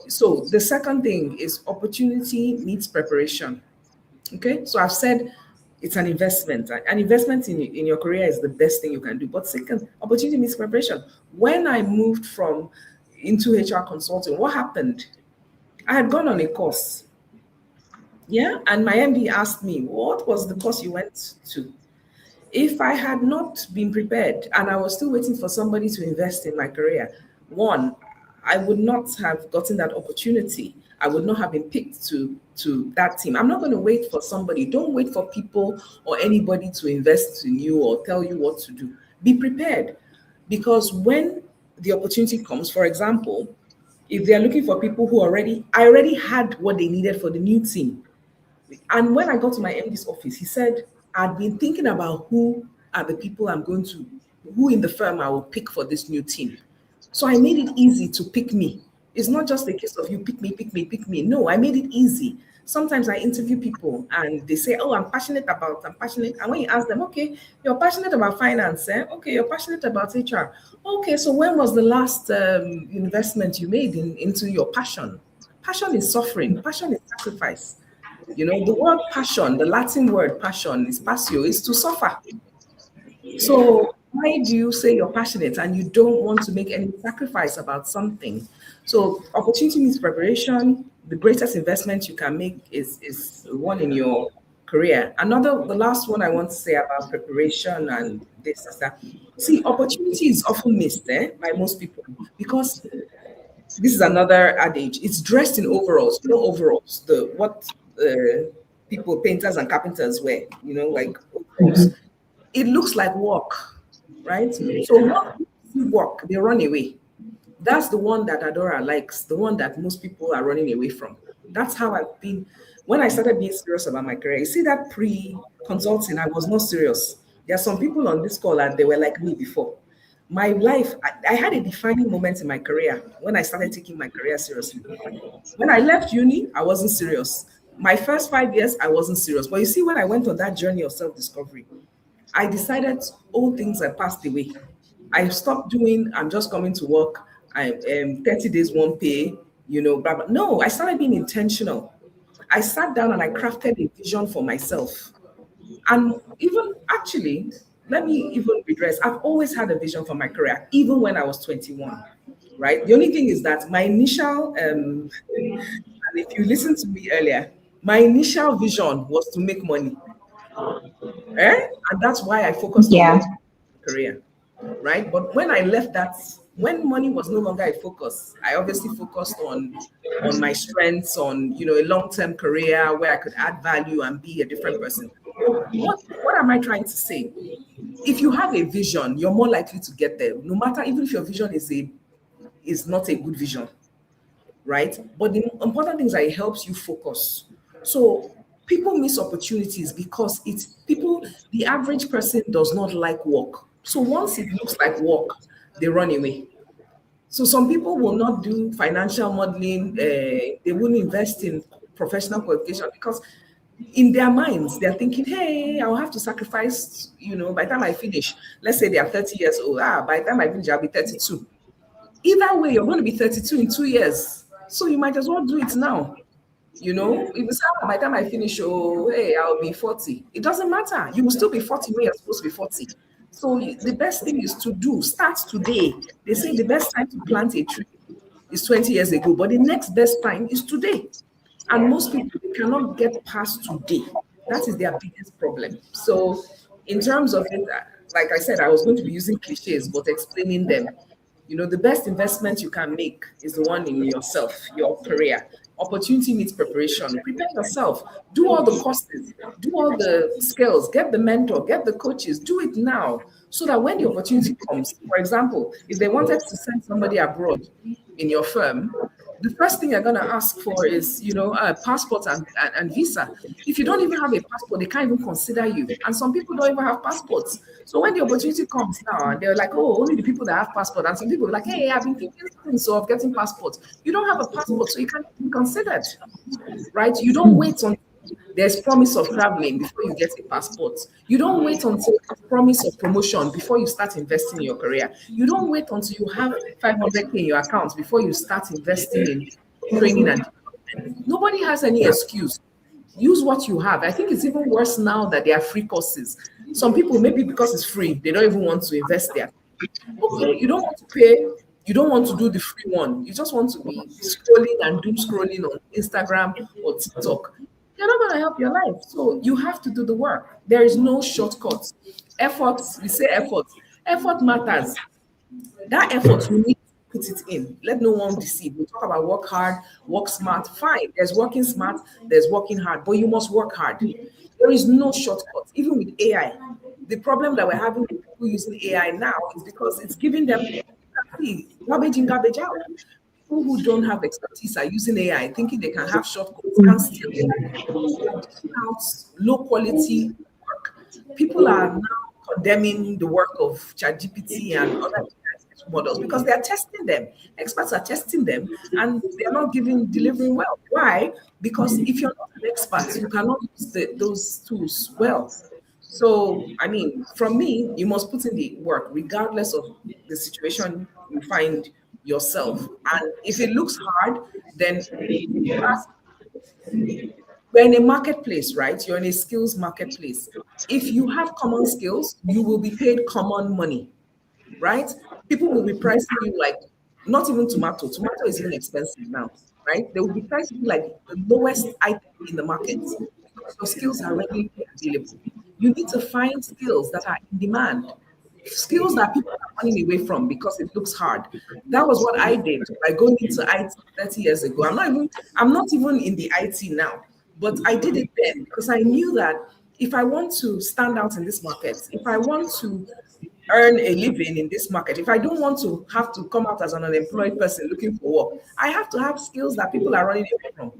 so the second thing is opportunity meets preparation. Okay, so I've said it's an investment. An investment in your career is the best thing you can do. But second, opportunity means preparation. When I moved from into HR consulting, what happened? I had gone on a course. Yeah. And my MD asked me, what was the course you went to? If I had not been prepared and I was still waiting for somebody to invest in my career, one, I would not have gotten that opportunity. I would not have been picked to that team. I'm not going to wait for somebody. Don't wait for people or anybody to invest in you or tell you what to do. Be prepared, because when the opportunity comes, for example, if they're looking for people I already had what they needed for the new team. And when I got to my MD's office, he said, I'd been thinking about who are the people I'm going to who in the firm I will pick for this new team. So I made it easy to pick me. It's not just a case of you pick me, pick me, pick me. No, I made it easy. Sometimes I interview people and they say, oh, I'm passionate. And when you ask them, okay, you're passionate about finance, eh? Okay, you're passionate about HR. Okay, so when was the last investment you made into your passion? Passion is suffering. Passion is sacrifice. You know, the word passion, the Latin word passion is passio, is to suffer. So why do you say you're passionate and you don't want to make any sacrifice about something? So opportunity means preparation. The greatest investment you can make is one in your career. The last one I want to say about preparation and this is that. See, opportunity is often missed by most people because this is another adage. It's dressed in overalls, overalls. What people, painters and carpenters wear, like overalls. It looks like work, right? So work, they run away. That's the one that Adora likes, the one that most people are running away from. That's how I've been. When I started being serious about my career, you see that pre-consulting, I was not serious. There are some people on this call and they were like me before. My life, I had a defining moment in my career when I started taking my career seriously. When I left uni, I wasn't serious. My first 5 years, I wasn't serious. But you see, when I went on that journey of self-discovery, I decided all things are passed away. I stopped doing, I'm just coming to work, I 30 days won't pay, blah, blah. No, I started being intentional. I sat down and I crafted a vision for myself. And even actually, let me even redress, I've always had a vision for my career, even when I was 21, right? The only thing is that my initial, and if you listened to me earlier, my initial vision was to make money. And that's why I focused on career, right? But when I left that, when money was no longer a focus, I obviously focused on my strengths, on a long-term career where I could add value and be a different person. What am I trying to say? If you have a vision, you're more likely to get there, no matter even if your vision is not a good vision, right? But the important thing is that it helps you focus. So people miss opportunities because the average person does not like work. So once it looks like work, they run away. So some people will not do financial modeling. They wouldn't invest in professional qualification because in their minds, they're thinking, hey, I'll have to sacrifice, by the time I finish, let's say they are 30 years old. By the time I finish, I'll be 32. Either way, you're going to be 32 in 2 years. So you might as well do it now. If you say, by the time I finish, I'll be 40. It doesn't matter. You will still be 40 when you're supposed to be 40. So the best thing is to start today. They say the best time to plant a tree is 20 years ago, but the next best time is today. And most people cannot get past today. That is their biggest problem. So in terms of it, like I said, I was going to be using cliches, but explaining them. The best investment you can make is the one in yourself, your career. Opportunity needs preparation. Prepare yourself. Do all the courses. Do all the skills. Get the mentor. Get the coaches. Do it now so that when the opportunity comes, for example, if they wanted to send somebody abroad in your firm, the first thing you're going to ask for is, a passport and visa. If you don't even have a passport, they can't even consider you. And some people don't even have passports. So when the opportunity comes now, they're like, oh, only the people that have passport. And some people are like, hey, I've been thinking of getting passports. You don't have a passport, so you can't be considered, right? You don't wait until there's promise of traveling before you get a passport. You don't wait until promise of promotion before you start investing in your career. You don't wait until you have 500K in your account before you start investing in training and development. Nobody has any excuse. Use what you have. I think it's even worse now that there are free courses. Some people, maybe because it's free, they don't even want to invest there. Okay, you don't want to pay. You don't want to do the free one. You just want to be scrolling and doom scrolling on Instagram or TikTok. They're not going to help your life. So you have to do the work. There is no shortcut. Effort, we say effort. Effort matters. That effort, you need to put it in. Let no one deceive. We talk about work hard, work smart. Fine. There's working smart, there's working hard, but you must work hard. There is no shortcut. Even with AI, the problem that we're having with people using AI now is because it's giving them garbage in, garbage out. People who don't have expertise are using AI, thinking they can have shortcuts and still out low quality work. People are now condemning the work of ChatGPT and other models because they are testing them. Experts are testing them and they are not delivering well. Why? Because if you're not an expert, you cannot use those tools well. So, I mean, from me, you must put in the work regardless of the situation you find yourself. And if it looks hard, then we're in a marketplace, right? You're in a skills marketplace. If you have common skills, you will be paid common money, right? People will be pricing you like not even tomato. Tomato is even expensive now, right? They will be pricing you like the lowest item in the market because your skills are readily available. You need to find skills that are in demand, skills that people are running away from because it looks hard. That was what I did by going into IT 30 years ago. I'm not even in the IT now, but I did it then because I knew that if I want to stand out in this market, if I want to earn a living in this market, if I don't want to have to come out as an unemployed person looking for work, I have to have skills that people are running away from.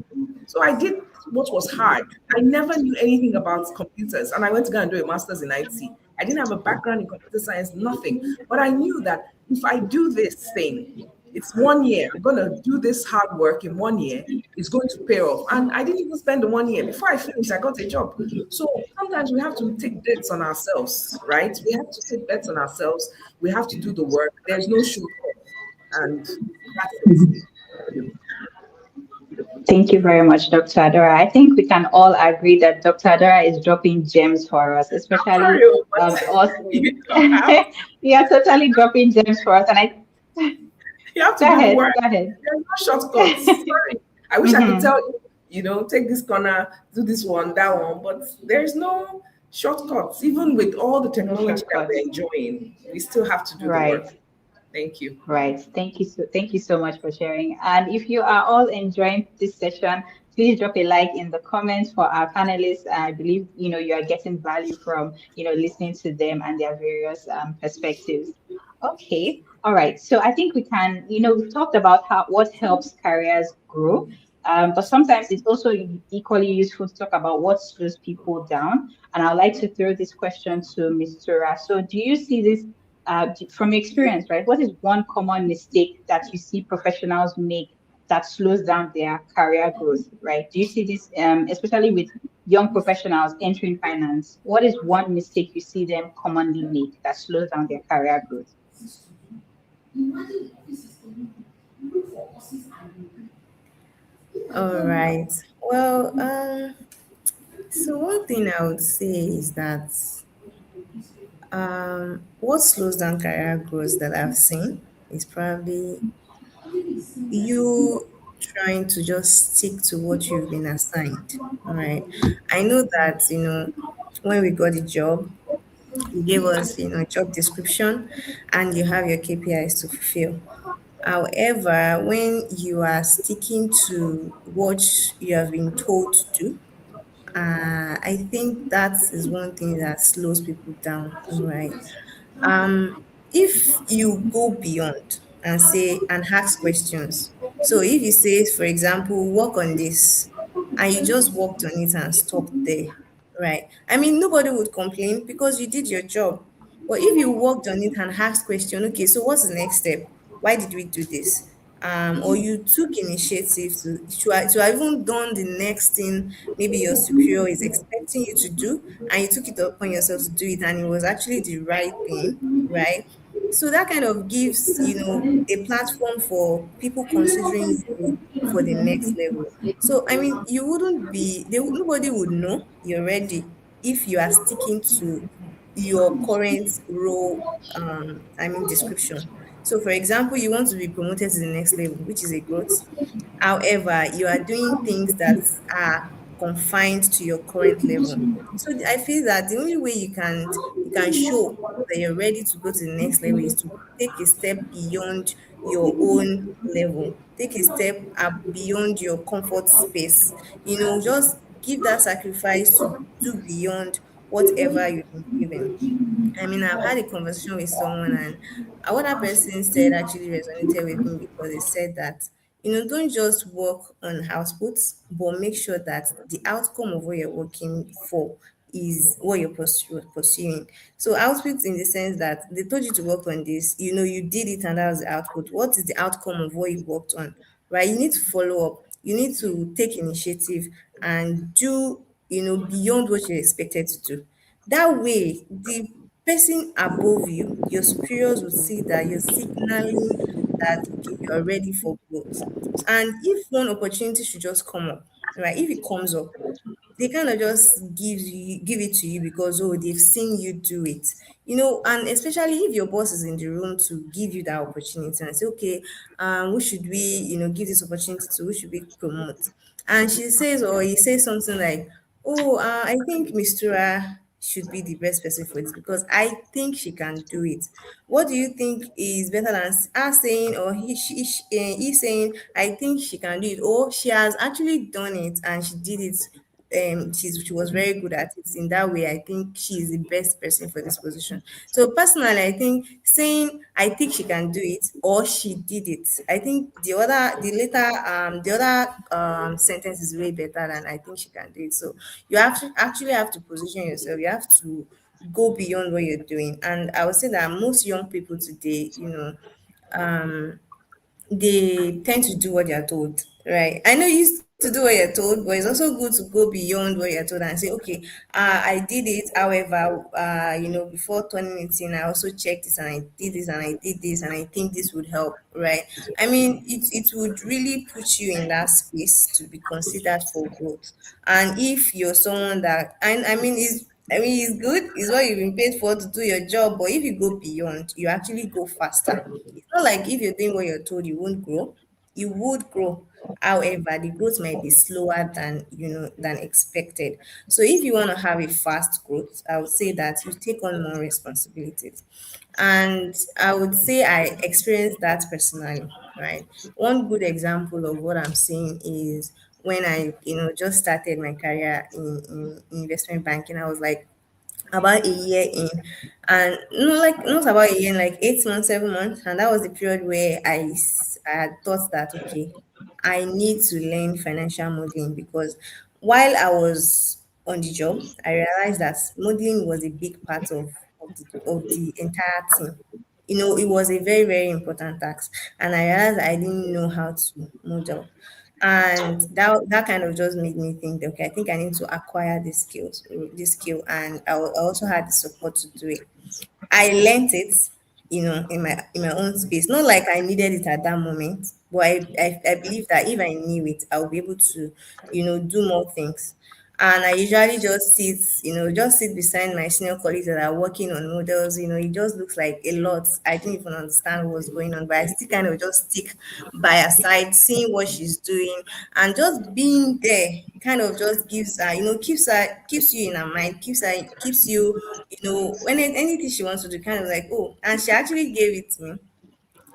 So I did what was hard. I never knew anything about computers, and I went to go and do a master's in IT. I didn't have a background in computer science, nothing. But I knew that if I do this thing, it's 1 year. I'm going to do this hard work in 1 year. It's going to pay off. And I didn't even spend the 1 year. Before I finished, I got a job. So sometimes we have to take bets on ourselves, right? We have to take bets on ourselves. We have to do the work. There's no shortcut. And that's it. Thank you very much, Dr. Adora. I think we can all agree that Dr. Adora is dropping gems for us, especially Sorry, us. you don't have, Yeah, totally dropping gems for us. And I you have to go do the ahead, work. go ahead. There's no shortcuts. Sorry. I wish I could Mhm. tell you, take this corner, do this one, that one, but there's no shortcuts. Even with all the No technology that shortcuts. we're enjoying, we still have to do the work. Right. Thank you. Right. Thank you so much for sharing. And if you are all enjoying this session, please drop a like in the comments for our panelists. I believe you are getting value from listening to them and their various perspectives. Okay. All right. So I think we can, we've talked about what helps careers grow. But sometimes it's also equally useful to talk about what slows people down. And I'd like to throw this question to Ms. Tura. So do you see this from your experience, right? What is one common mistake that you see professionals make that slows down their career growth, right? Do you see this, especially with young professionals entering finance? What is one mistake you see them commonly make that slows down their career growth? All right. Well, so one thing I would say is that what slows down career growth that I've seen is probably you trying to just stick to what you've been assigned. All right. I know that, when we got the job, you gave us, job description and you have your KPIs to fulfill. However, when you are sticking to what you have been told to do, I think that is one thing that slows people down, right? If you go beyond and say and ask questions, so if you say, for example, work on this, and you just worked on it and stopped there, right? I mean, nobody would complain because you did your job. But if you worked on it and asked question, okay, so what's the next step? Why did we do this? Or you took initiative to have even done the next thing maybe your superior is expecting you to do, and you took it upon yourself to do it, and it was actually the right thing, right? So that kind of gives, a platform for people considering you for the next level. So I mean, nobody would know you're ready if you are sticking to your current role, description. So for example, you want to be promoted to the next level, which is a growth. However, you are doing things that are confined to your current level. So I feel that the only way you can show that you're ready to go to the next level is to take a step beyond your own level. Take a step up beyond your comfort space. Just give that sacrifice to do beyond whatever you've been given. I mean, I've had a conversation with someone, and what that person said actually resonated with me because they said that, don't just work on outputs, but make sure that the outcome of what you're working for is what you're pursuing. So output in the sense that they told you to work on this, you did it and that was the output. What is the outcome of what you worked on, right? You need to follow up. You need to take initiative and do, beyond what you're expected to do. That way, the person above you, your superiors will see that you're signaling that, okay, you're ready for growth. And if one opportunity should just come up, right? If it comes up, they kind of just give it to you because, oh, they've seen you do it, and especially if your boss is in the room to give you that opportunity and say, okay, who should we, give this opportunity to, who should we promote? And she says, or he says something like, oh, I think Mistura should be the best person for this because I think she can do it. What do you think is better than us saying, or he saying, I think she can do it, or she has actually done it and she did it, she was very good at it. In that way, I think she is the best person for this position. So personally, I think saying I think she can do it or she did it, I think the other sentence is way better than I think she can do it. So you have to position yourself. You have to go beyond what you're doing. And I would say that most young people today, um they tend to do what they are told, right? I know you used to do what you're told, but it's also good to go beyond what you're told and say, okay, I did it. However, before turning it in, I also checked this and I did this and I did this and I think this would help, right? I mean, it would really put you in that space to be considered for growth. And if you're someone that, and it's good, it's what you've been paid for to do your job, but if you go beyond, you actually go faster. It's not like if you're doing what you're told, you won't grow. You would grow. However, the growth might be slower than expected. So if you want to have a fast growth, I would say that you take on more responsibilities. And I would say I experienced that personally, right? One good example of what I'm saying is when I, just started my career in investment banking. I was like about a year in, and no, like not about a year, like 8 months, 7 months, and that was the period where I had thought that, okay, I need to learn financial modeling because while I was on the job, I realized that modeling was a big part of the entire team. It was a very, very important task, and I realized I didn't know how to model. And that kind of just made me think that, okay, I think I need to acquire this skill, and I also had the support to do it. I learned it, in my own space. Not like I needed it at that moment, but I believe that if I knew it, I would be able to, do more things. And I usually just sit beside my senior colleagues that are working on models. It just looks like a lot. I didn't even understand what's going on, but I still kind of just stick by her side, seeing what she's doing, and just being there kind of just gives her, keeps you in her mind, keeps you, when anything she wants to do, kind of like, oh, and she actually gave it to me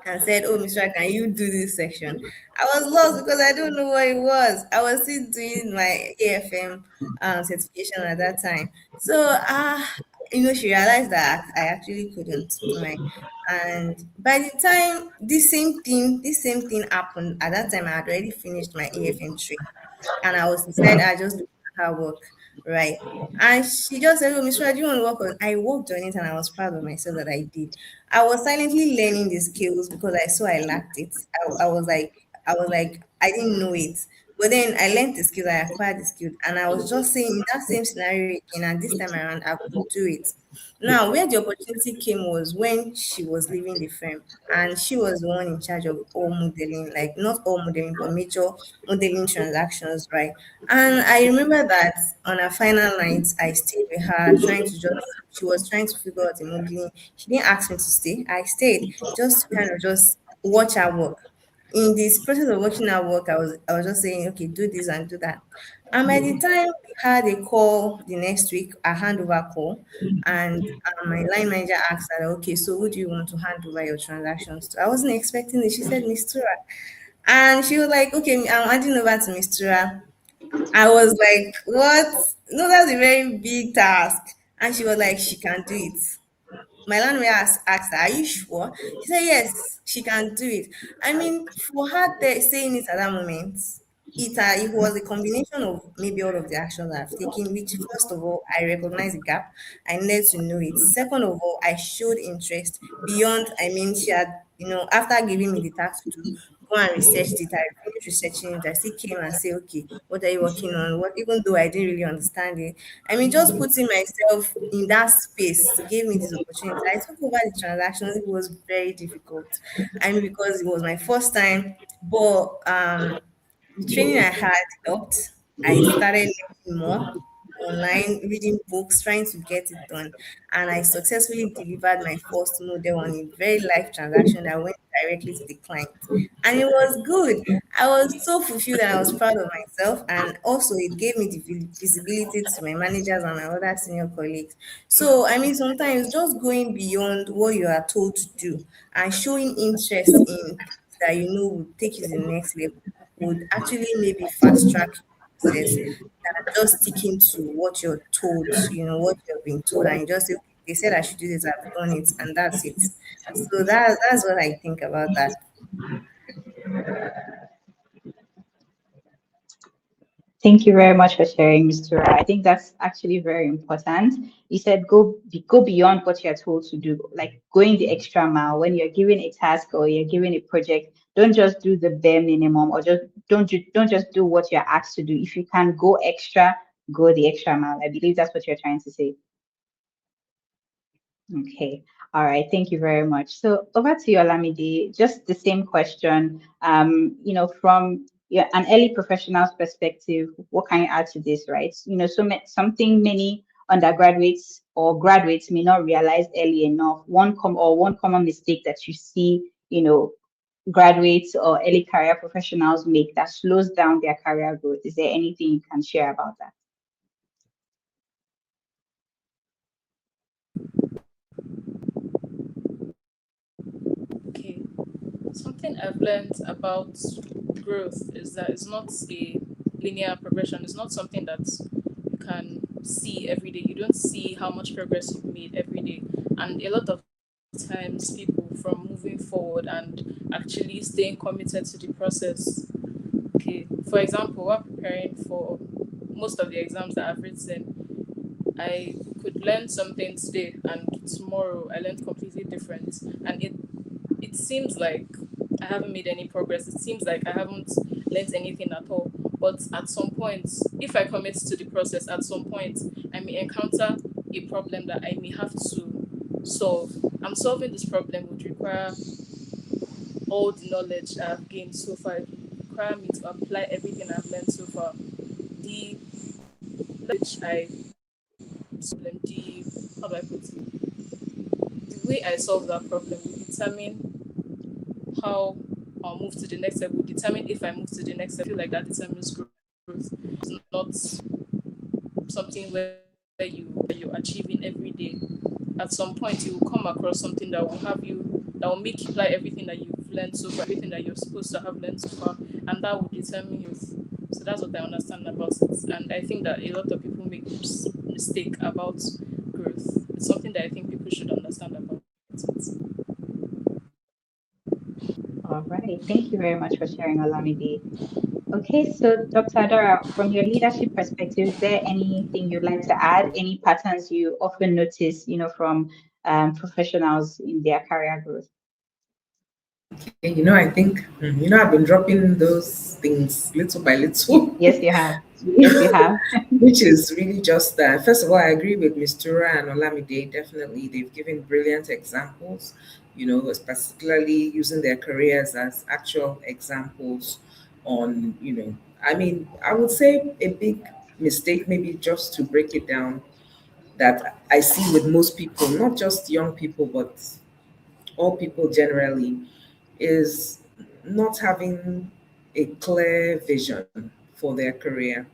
and said, "Oh, Mr. Can you do this section?" I was lost because I don't know what it was. I was still doing my AFM certification at that time. So, she realized that I actually couldn't, right? And by the time this same thing happened, at that time I had already finished my AFM training, and I was decided I just do her work, right? And she just said, "Oh, Miss Raj, do you want to work on?" I worked on it, and I was proud of myself that I did. I was silently learning the skills because I saw I lacked it. I was like, I didn't know it. But then I learned the skills, I acquired the skills, and I was just saying in that same scenario again, and this time around, I could do it. Now, where the opportunity came was when she was leaving the firm, and she was the one in charge of all modeling, like not all modeling, but major modeling transactions, right? And I remember that on our final night, I stayed with her, she was trying to figure out the modeling. She didn't ask me to stay. I stayed just to kind of just watch her work. In this process of watching her work, I was just saying, okay, do this and do that. And by the time we had a call the next week, a handover call, and my line manager asked her, okay, so who do you want to hand over your transactions to? I wasn't expecting it. She said, Miss Tura. And she was like, okay, I'm handing over to Miss Tura. I was like, what? No, that's a very big task. And she was like, she can do it. My landlord asked her, "Are you sure?" She said, "Yes, she can do it." I mean, for her saying it at that moment, it was a combination of maybe all of the actions I've taken, which first of all, I recognized the gap. I needed to know it. Second of all, I showed interest beyond, I mean, she had, after giving me the task to do, go and research it. I finished researching it. I still came and say, okay, what are you working on? What, even though I didn't really understand it. I mean, just putting myself in that space gave me this opportunity. I took over the transactions. It was very difficult. I mean, because it was my first time, but the training I had helped. I started learning more online, reading books, trying to get it done. And I successfully delivered my first model on a very live transaction that went directly to the client. And it was good. I was so fulfilled and I was proud of myself. And also, it gave me the visibility to my managers and my other senior colleagues. So, I mean, sometimes just going beyond what you are told to do and showing interest in things that you know will take you to the next level would actually maybe fast track your process than just sticking to what you're told, what you've been told, and you just say, "Okay, they said I should do this, I've done it, and that's it." So that's what I think about that. Thank you very much for sharing, Mr. Ra. I think that's actually very important. You said go beyond what you're told to do, like going the extra mile when you're given a task or you're given a project. Don't just do the bare minimum, or just don't just do what you're asked to do. If you can go extra, go the extra mile. I believe that's what you're trying to say. Okay. All right. Thank you very much. So over to you, Olamide. Just the same question. From an early professional's perspective, what can you add to this, right? Something many undergraduates or graduates may not realize early enough. One common mistake that you see, graduates or early career professionals make that slows down their career growth. Is there anything you can share about that? Okay. Something I've learned about growth is that it's not a linear progression. It's not something that you can see every day. You don't see how much progress you've made every day. And a lot of times, people from moving forward and actually staying committed to the process. Okay. For example, while preparing for most of the exams that I've written, I could learn something today and tomorrow I learned completely different. And it seems like I haven't made any progress. It seems like I haven't learned anything at all. But at some point, if I commit to the process, at some point, I may encounter a problem that I may have to solve. And solving this problem would require all the knowledge I've gained so far. It would require me to apply everything I've learned so far. The knowledge I problem, the how do I put it? The way I solve that problem will determine how I'll move to the next step, will determine if I move to the next step. I feel like that determines growth. It's not something where you're achieving every day. At some point you will come across something that will make you apply everything that you've learned so far, everything that you're supposed to have learned so far, and that will determine you. So that's what I understand about it. And I think that a lot of people make mistake about growth. It's something that I think people should understand about it. All right. Thank you very much for sharing, Olamide. Okay, so Dr. Adora, from your leadership perspective, is there anything you'd like to add? Any patterns you often notice, from professionals in their career growth? Okay, I think, I've been dropping those things little by little. Yes, you have. Yes, you have. Which is really just that. First of all, I agree with Mistura and Olamide. Definitely, they've given brilliant examples, particularly using their careers as actual examples on, I mean, I would say a big mistake, maybe just to break it down, that I see with most people, not just young people, but all people generally, is not having a clear vision for their career.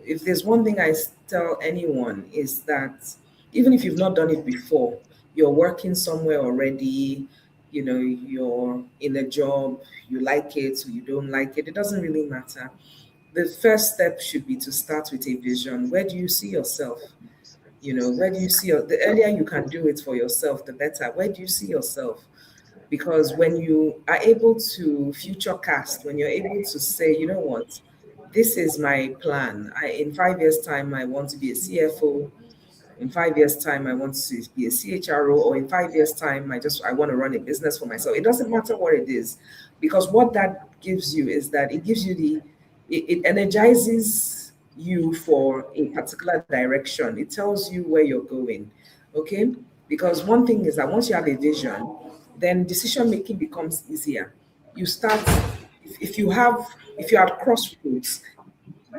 If there's one thing I tell anyone is that even if you've not done it before, you're working somewhere already, you're in a job, you like it or you don't like it, it doesn't really matter. The first step should be to start with a vision. Where do you see yourself? Where do you see the earlier you can do it for yourself, the better. Where do you see yourself? Because when you are able to future cast, when you're able to say, you know what, this is my plan. In 5 years' time, I want to be a CFO. In 5 years' time, I want to be a CHRO, or in 5 years' time, I want to run a business for myself. It doesn't matter what it is, because what that gives you is that it gives you it energizes you for a particular direction. It tells you where you're going. Okay? Because one thing is that once you have a vision, then decision making becomes easier. You start if you are at crossroads,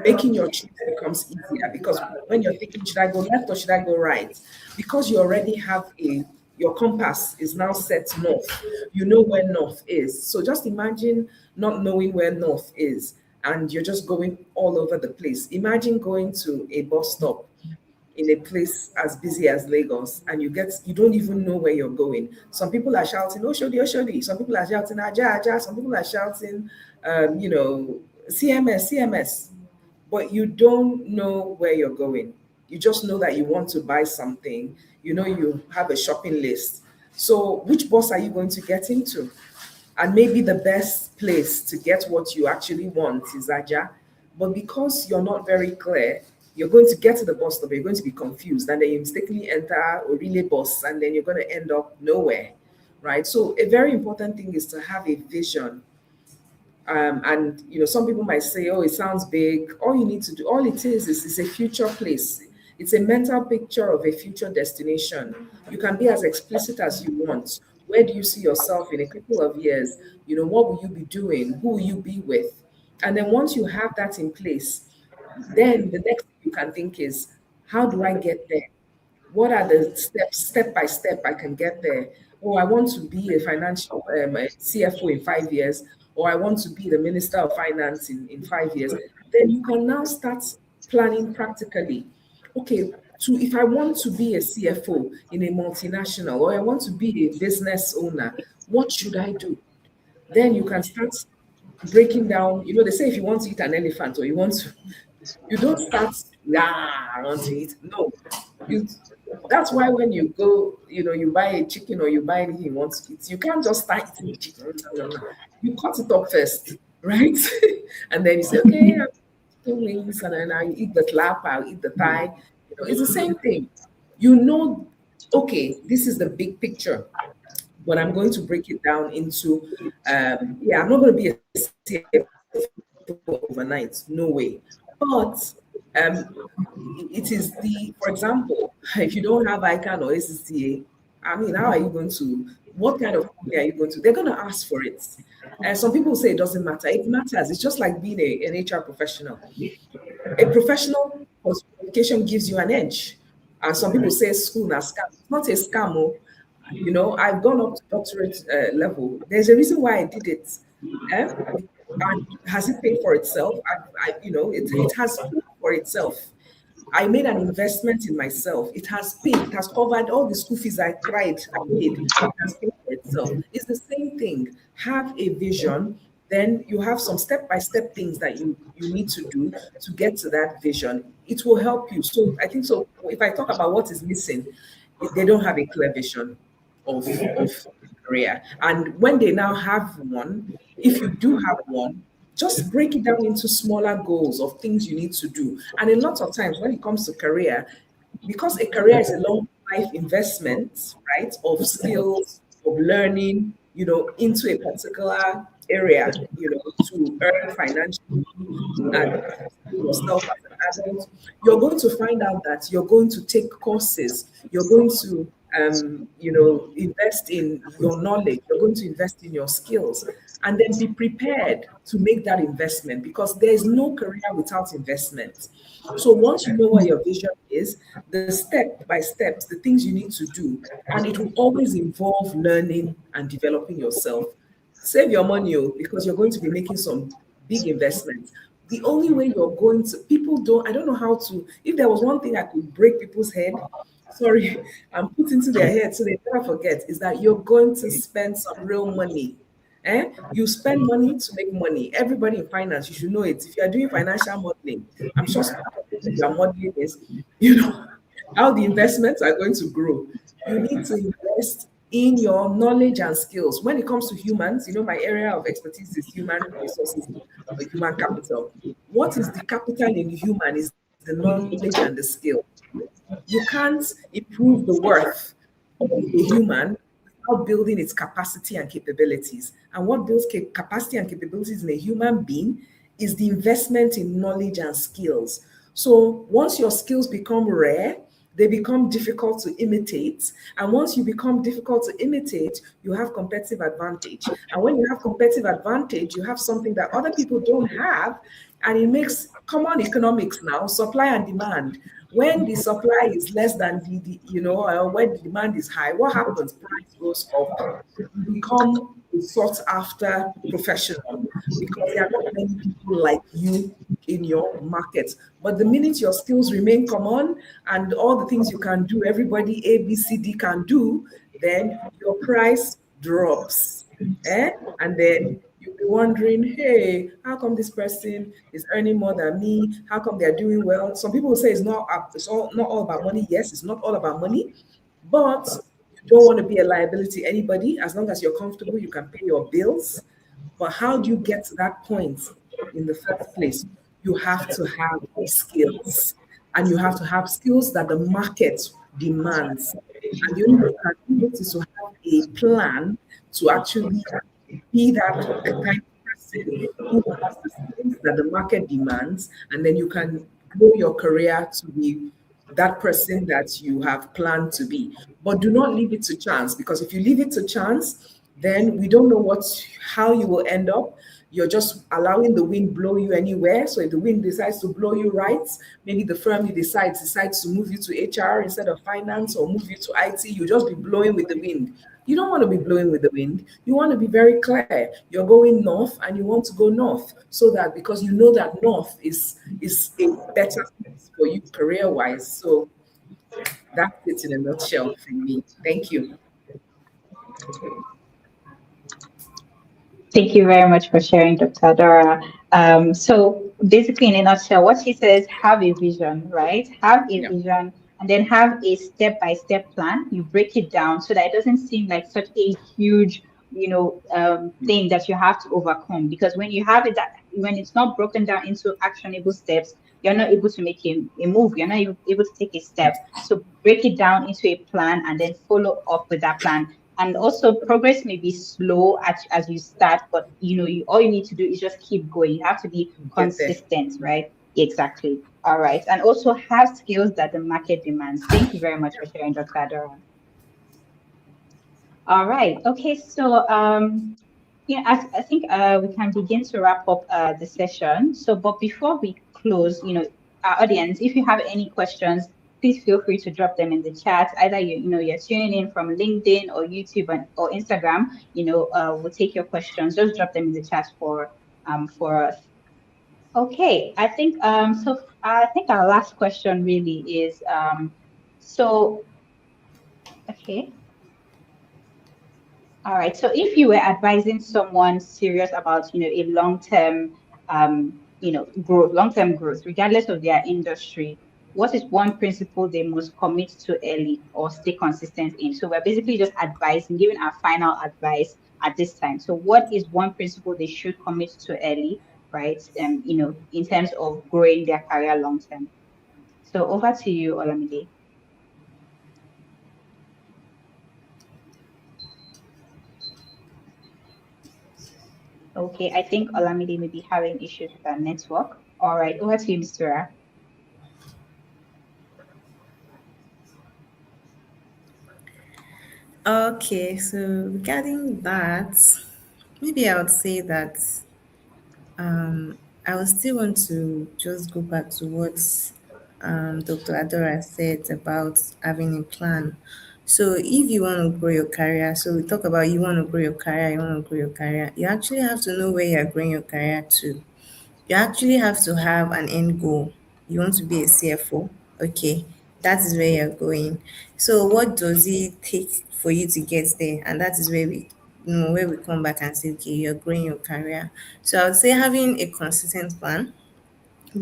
making your choice becomes easier, because when you're thinking, should I go left or should I go right? Because you already have your compass is now set north. You know where north is. So just imagine not knowing where north is and you're just going all over the place. Imagine going to a bus stop in a place as busy as Lagos, and you don't even know where you're going. Some people are shouting, Oshodi, Oshodi. Some people are shouting, Aja, Aja. Some people are shouting, CMS, CMS. But you don't know where you're going. You just know that you want to buy something. You know you have a shopping list. So which bus are you going to get into? And maybe the best place to get what you actually want is Aja. But because you're not very clear, you're going to get to the bus stop, you're going to be confused, and then you mistakenly enter a relay bus, and then you're going to end up nowhere, right? So a very important thing is to have a vision. And some people might say, "Oh, it sounds big." All you need to do, all it is a future place. It's a mental picture of a future destination. You can be as explicit as you want. Where do you see yourself in a couple of years? What will you be doing? Who will you be with? And then once you have that in place, then the next thing you can think is, how do I get there? What are the steps, step by step, I can get there? Oh, I want to be a financial a CFO in 5 years, or I want to be the Minister of Finance in 5 years. Then you can now start planning practically. Okay, if I want to be a CFO in a multinational, or I want to be a business owner, what should I do? Then you can start breaking down. They say if you want to eat an elephant, or you don't start, I want to eat. No, that's why when you go, you buy a chicken or you buy anything you want to eat, you can't just start eating the chicken. No. You cut it up first, right? And then you say, okay, I'll eat two wings, and then I'll eat the clap, I'll eat the thigh. It's the same thing. Okay, this is the big picture, but I'm going to break it down into, I'm not going to be a CFO overnight, no way. But it is for example, if you don't have ICANN or ACCA, how are you going to, what kind of company are you going to? They're going to ask for it. And some people say it doesn't matter. It matters. It's just like being an HR professional. A professional qualification gives you an edge. And some people say school is scam. It's not a scam. I've gone up to doctorate level. There's a reason why I did it. And has it paid for itself? It has paid for itself. I made an investment in myself. It has paid. It has covered all the school fees I paid. It has paid for itself. It's the same thing. Have a vision. Then you have some step-by-step things that you need to do to get to that vision. It will help you. So I think so. If I talk about what is missing, they don't have a clear vision of career. And when they now have one, if you do have one, just break it down into smaller goals of things you need to do. And a lot of times when it comes to career, because a career is a long life investment, right, of skills, of learning, into a particular area, to earn financially and yourself as an adult, you're going to find out that you're going to take courses, you're going to invest in your knowledge, you're going to invest in your skills, and then be prepared to make that investment, because there is no career without investment. So once you know what your vision is, the step by steps, the things you need to do, and it will always involve learning and developing yourself. Save your money, because you're going to be making some big investments. The only way you're going to, I don't know how to, if there was one thing I could break people's head, and put into their head so they never forget, is that you're going to spend some real money. You spend money to make money. Everybody in finance, you should know it. If you are doing financial modeling, I'm sure your modeling is, how the investments are going to grow. You need to invest in your knowledge and skills. When it comes to humans, my area of expertise is human resources or human capital. What is the capital in human is the knowledge and the skill. You can't improve the worth of a human without building its capacity and capabilities. And what builds capacity and capabilities in a human being is the investment in knowledge and skills. So once your skills become rare, they become difficult to imitate. And once you become difficult to imitate, you have competitive advantage. And when you have competitive advantage, you have something that other people don't have. And it makes common economics now, supply and demand. When the supply is less than when the demand is high, what happens? Price goes up. You become a sought after professional because there are not many people like you in your market. But the minute your skills remain common and all the things you can do, everybody A, B, C, D can do, then your price drops. And then you'll be wondering, hey, how come this person is earning more than me? How come they're doing well? Some people will say not all about money. Yes, it's not all about money, but you don't want to be a liability to anybody. As long as you're comfortable, you can pay your bills. But how do you get to that point in the first place? You have to have skills, and you have to have skills that the market demands. And the only way you can do it is to have a plan to actually be that kind of person who has the skills that the market demands, and then you can grow your career to be that person that you have planned to be. But do not leave it to chance, because if you leave it to chance, then we don't know how you will end up. You're just allowing the wind blow you anywhere. So if the wind decides to blow you right, maybe the firm you decides to move you to HR instead of finance, or move you to IT, you just be blowing with the wind. You don't want to be blowing with the wind. You want to be very clear. You're going north and you want to go north, so that because you know that north is a better place for you career wise. So that's it in a nutshell for me. Thank you. Thank you very much for sharing, Dr. Dora. So basically, in a nutshell, what she says, have a vision, right? Have a Yeah. vision and then have a step-by-step plan. You break it down so that it doesn't seem like such a huge, thing that you have to overcome. Because when you have it, when it's not broken down into actionable steps, you're not able to make a move. You're not able to take a step. So break it down into a plan and then follow up with that plan. And also, progress may be slow as you start, but all you need to do is just keep going. You have to be Get there. consistent, right? Exactly. All right. And also have skills that the market demands. Thank you very much for sharing, Dr. Adora. All right. Okay. So, yeah, I think we can begin to wrap up the session. So, but before we close, our audience, if you have any questions, please feel free to drop them in the chat. Either you're tuning in from LinkedIn or YouTube or Instagram. We'll take your questions. Just drop them in the chat for us. Okay, I think so. I think our last question really is so. Okay. All right. So if you were advising someone serious about, a long-term, growth, long-term growth, regardless of their industry, what is one principle they must commit to early or stay consistent in? So we're basically just advising, giving our final advice at this time. So what is one principle they should commit to early, right? In terms of growing their career long-term. So over to you, Olamide. Okay, I think Olamide may be having issues with our network. All right, over to you, Mr. Ra. Okay, so regarding that, maybe I would say that I would still want to just go back to what Dr. Adora said about having a plan. So if you want to grow your career, so we talk about you want to grow your career, you want to grow your career, you actually have to know where you're growing your career to. You actually have to have an end goal. You want to be a CFO, okay, that is where you're going. So what does it take for you to get there? And that is where we come back and say, okay, you're growing your career. So I would say having a consistent plan,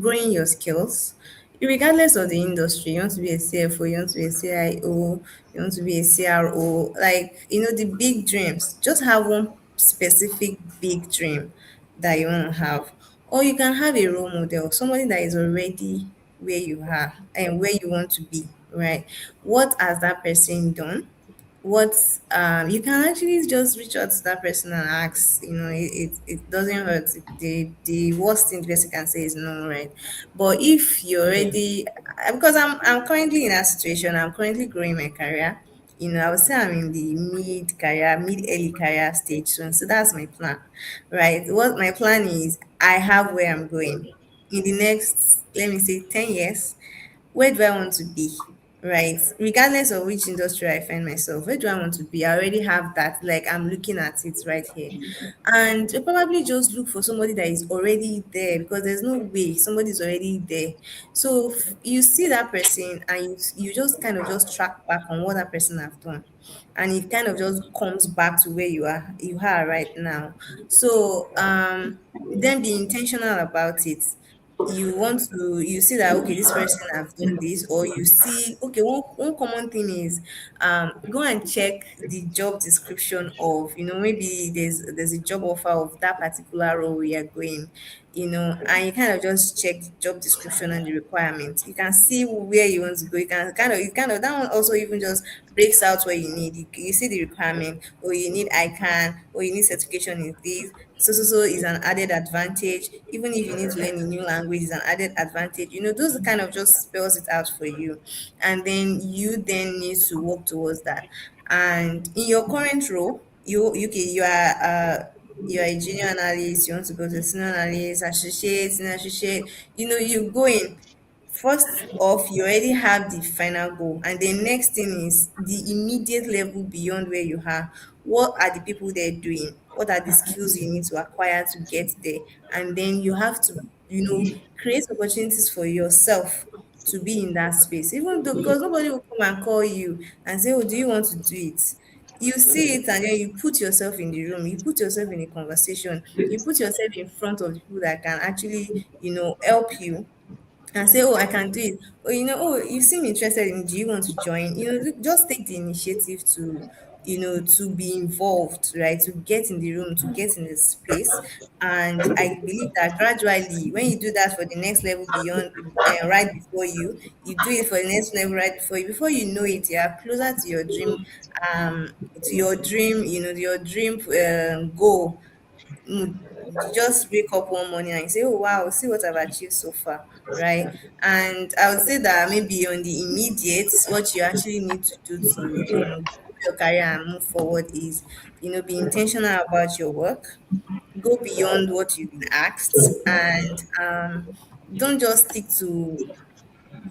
growing your skills, regardless of the industry, you want to be a CFO, you want to be a CIO, you want to be a CRO, like, the big dreams. Just have one specific big dream that you want to have. Or you can have a role model, somebody that is already where you are and where you want to be, right? What has that person done? What you can actually just reach out to that person and ask. It doesn't hurt. The worst thing the person can say is no, right? But if you're already, because I'm currently in that situation, I'm currently growing my career. I would say I'm in the mid early career stage soon. So that's my plan, right? What my plan is, I have where I'm going in the next, let me say, 10 years. Where do I want to be? Right. Regardless of which industry I find myself, where do I want to be? I already have that. Like, I'm looking at it right here. And you probably just look for somebody that is already there, because there's no way somebody's already there. So you see that person and you just kind of just track back on what that person have done. And it kind of just comes back to where you are right now. So then be intentional about it. You see that, okay, this person have done this, or you see, okay, one common thing is go and check the job description of, maybe there's a job offer of that particular role we are going, and you kind of just check the job description and the requirements. You can see where you want to go. You kind of that one also even just breaks out what you need. You see the requirement, or you need ICANN, or you need certification in this. So is an added advantage. Even if you need to learn a new language, is an added advantage. Those kind of just spells it out for you. And then you then need to work towards that. And in your current role, you are a junior analyst, you want to go to senior analyst, associate, senior associate, you go in. First off, you already have the final goal, and the next thing is the immediate level beyond where you are. What are the people there doing? What are the skills you need to acquire to get there? And then you have to, create opportunities for yourself to be in that space, even though, because nobody will come and call you and say, "Oh, do you want to do it?" You see it, and then you put yourself in the room, you put yourself in a conversation, you put yourself in front of people that can actually, help you and say, "Oh, I can do it." Or, "Oh, you seem interested in, do you want to join?" Just take the initiative to be involved, right? To get in the room, to get in the space. And I believe that gradually, when you do that for the next level beyond, right before you do it for the next level right before you know it, you are closer um, to your dream goal. You just wake up one morning and you say, "Oh wow, see what I've achieved so far," right? And I would say that maybe on the immediate, what you actually need to do to grow your career and move forward is, be intentional about your work, go beyond what you've been asked, and don't just stick to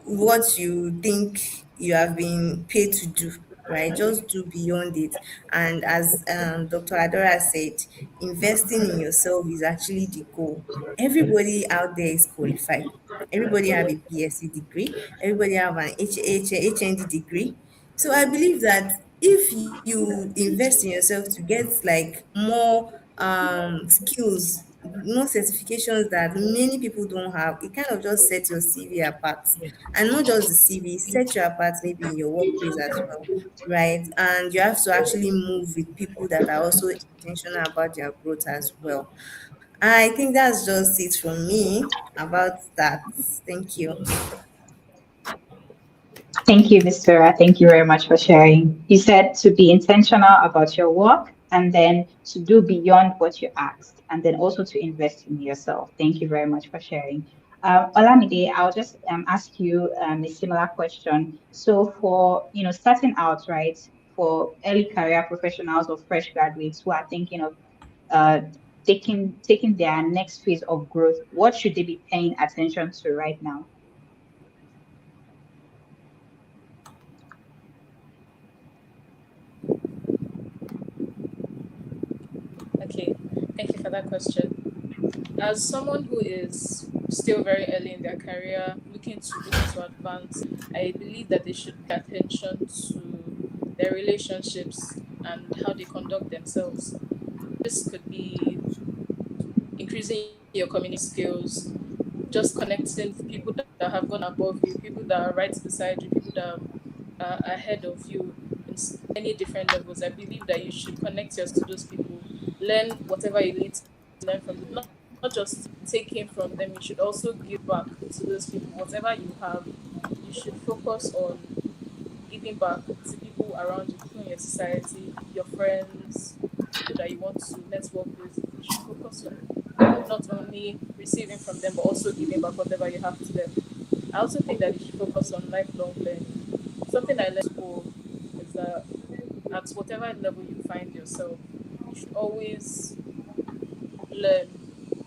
what you think you have been paid to do, right? Just do beyond it. And as Dr. Adora said, investing in yourself is actually the goal. Everybody out there is qualified. Everybody have a BSc degree. Everybody have an HND degree. So I believe that if you invest in yourself to get like more skills, more certifications that many people don't have, it kind of just sets your CV apart. And not just the CV, set you apart maybe in your workplace as well, right? And you have to actually move with people that are also intentional about their growth as well. I think that's just it from me about that. Thank you. Thank you, Miss Sarah. Thank you very much for sharing. You said to be intentional about your work and then to do beyond what you asked, and then also to invest in yourself. Thank you very much for sharing. Olamide, I'll just ask you a similar question. So for starting out, right, for early career professionals or fresh graduates who are thinking of uh, taking their next phase of growth, what should they be paying attention to right now? Okay, thank you for that question. As someone who is still very early in their career, looking to advance, I believe that they should pay attention to their relationships and how they conduct themselves. This could be increasing your community skills, just connecting with people that have gone above you, people that are right beside you, people that are ahead of you in many different levels. I believe that you should connect yourself to those people, learn whatever you need to learn from them, not just taking from them. You should also give back to those people. Whatever you have, you should focus on giving back to people around you, people in your society, your friends, people that you want to network with. You should focus on not only receiving from them, but also giving back whatever you have to them. I also think that you should focus on lifelong learning. Something I learned in school is that at whatever level you find yourself, you should always learn.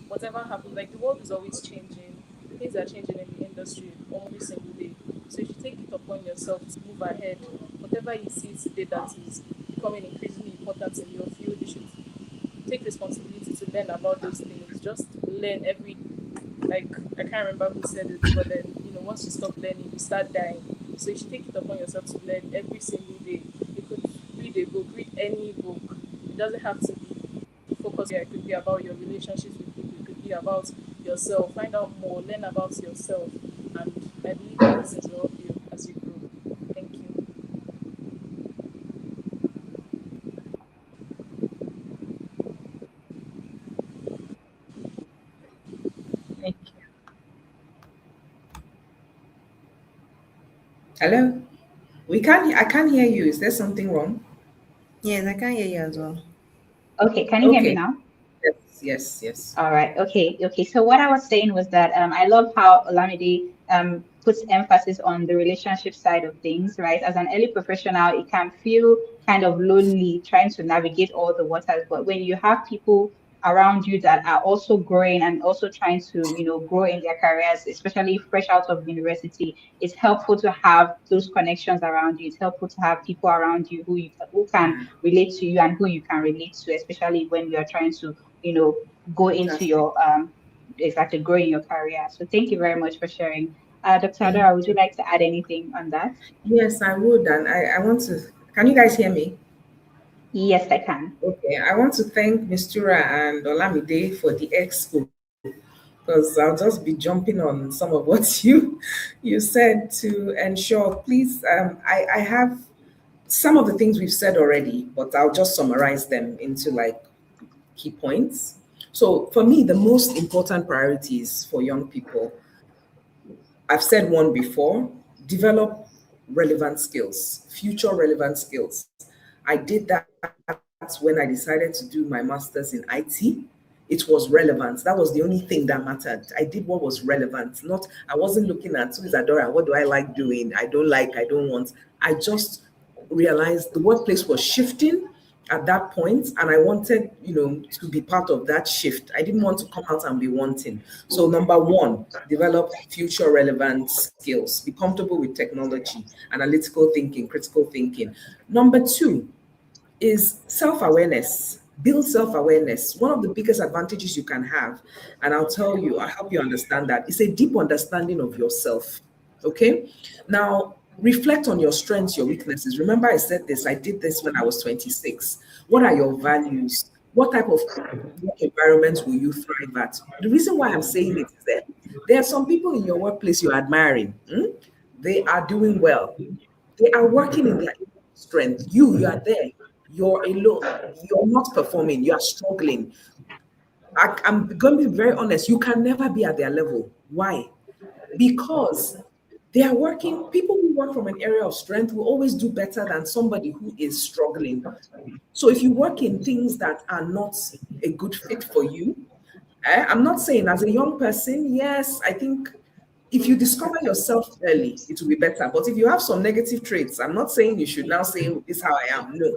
Whatever happens, like the world is always changing, things are changing in the industry almost every single day. So you should take it upon yourself to move ahead. Whatever you see today that is becoming increasingly important in your field, you should take responsibility to learn about those things. Just learn every, like, I can't remember who said it, but then, once you stop learning, you start dying. So you should take it upon yourself to learn every single day. You could read a book, read any book. It doesn't have to be focused here. It could be about your relationships with people. It could be about yourself. Find out more, learn about yourself. And I believe that this will help you as you grow. Thank you. Thank you. Hello? I can't hear you. Is there something wrong? Yes, I can hear you as well. Okay, can you hear me Okay. now? Yes. All right. Okay. So what I was saying was that I love how Olamide puts emphasis on the relationship side of things, right? As an early professional, it can feel kind of lonely trying to navigate all the waters, but when you have people around you that are also growing and also trying to, grow in their careers, especially fresh out of university, it's helpful to have those connections around you. It's helpful to have people around you who can relate to you and who you can relate to, especially when you're trying to go into Fantastic. your exactly grow in your career. So thank you very much for sharing. Dr. Adora, would you like to add anything on that? Yes, I would. And I want to, can you guys hear me? Yes, I can. Okay, I want to thank Mistura and Olamide for the expo because I'll just be jumping on some of what you said to ensure. Please, I have some of the things we've said already, but I'll just summarize them into like key points. So for me, the most important priorities for young people, I've said one before, develop relevant skills, future relevant skills. I did that when I decided to do my master's in IT. It was relevant. That was the only thing that mattered. I did what was relevant. Not, I wasn't looking at who is Adora, what do I like doing? I don't like, I don't want. I just realized the workplace was shifting at that point, and I wanted, to be part of that shift. I didn't want to come out and be wanting. So number one, develop future relevant skills. Be comfortable with technology, analytical thinking, critical thinking. Number two is self-awareness. Build self-awareness. One of the biggest advantages you can have, and I'll help you understand that, is a deep understanding of yourself. Okay? Now, reflect on your strengths, your weaknesses. Remember, I said this, I did this when I was 26. What are your values? What type of work environment will you thrive at? The reason why I'm saying it is that there are some people in your workplace you're admiring. They are doing well. They are working in their strength. You are there. You're alone. You're not performing. You are struggling. I'm going to be very honest. You can never be at their level. Why? Because they are working, people who work from an area of strength will always do better than somebody who is struggling. So if you work in things that are not a good fit for you, I'm not saying as a young person, yes, I think if you discover yourself early, it will be better. But if you have some negative traits, I'm not saying you should now say, this is how I am. No.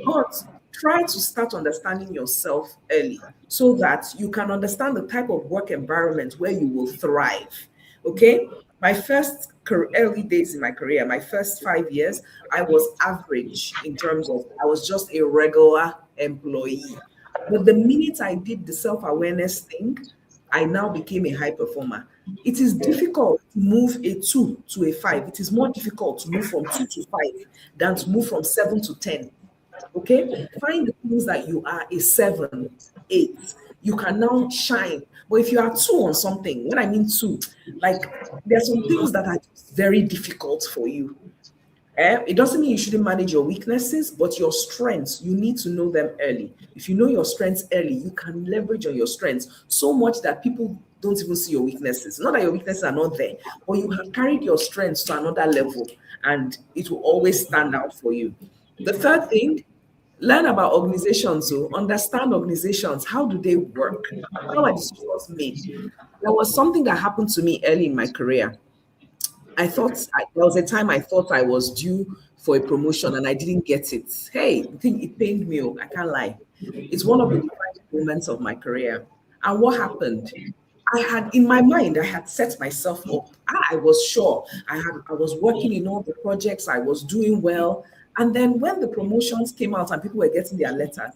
But try to start understanding yourself early so that you can understand the type of work environment where you will thrive. Okay? My first early days in my career, my first 5 years, I was average in terms of, I was just a regular employee. But the minute I did the self-awareness thing, I now became a high performer. It is difficult to move a 2 to a 5. It is more difficult to move from 2 to 5 than to move from 7 to 10. Okay? Find the things that you are a 7, 8. you can now shine. But if you are two on something, when I mean two, like there's some things that are just very difficult for you. It doesn't mean you shouldn't manage your weaknesses, but your strengths, you need to know them early. If you know your strengths early, you can leverage on your strengths so much that people don't even see your weaknesses. Not that your weaknesses are not there, but you have carried your strengths to another level and it will always stand out for you. The third thing, learn about organizations. So understand organizations. How do they work? How are decisions made? There was something that happened to me early in my career. There was a time I thought I was due for a promotion and I didn't get it. Hey, the thing, it pained me. Oh, I can't lie. It's one of the defining moments of my career. And what happened? In my mind, I had set myself up. I was sure. I was working in all the projects. I was doing well. And then when the promotions came out and people were getting their letters,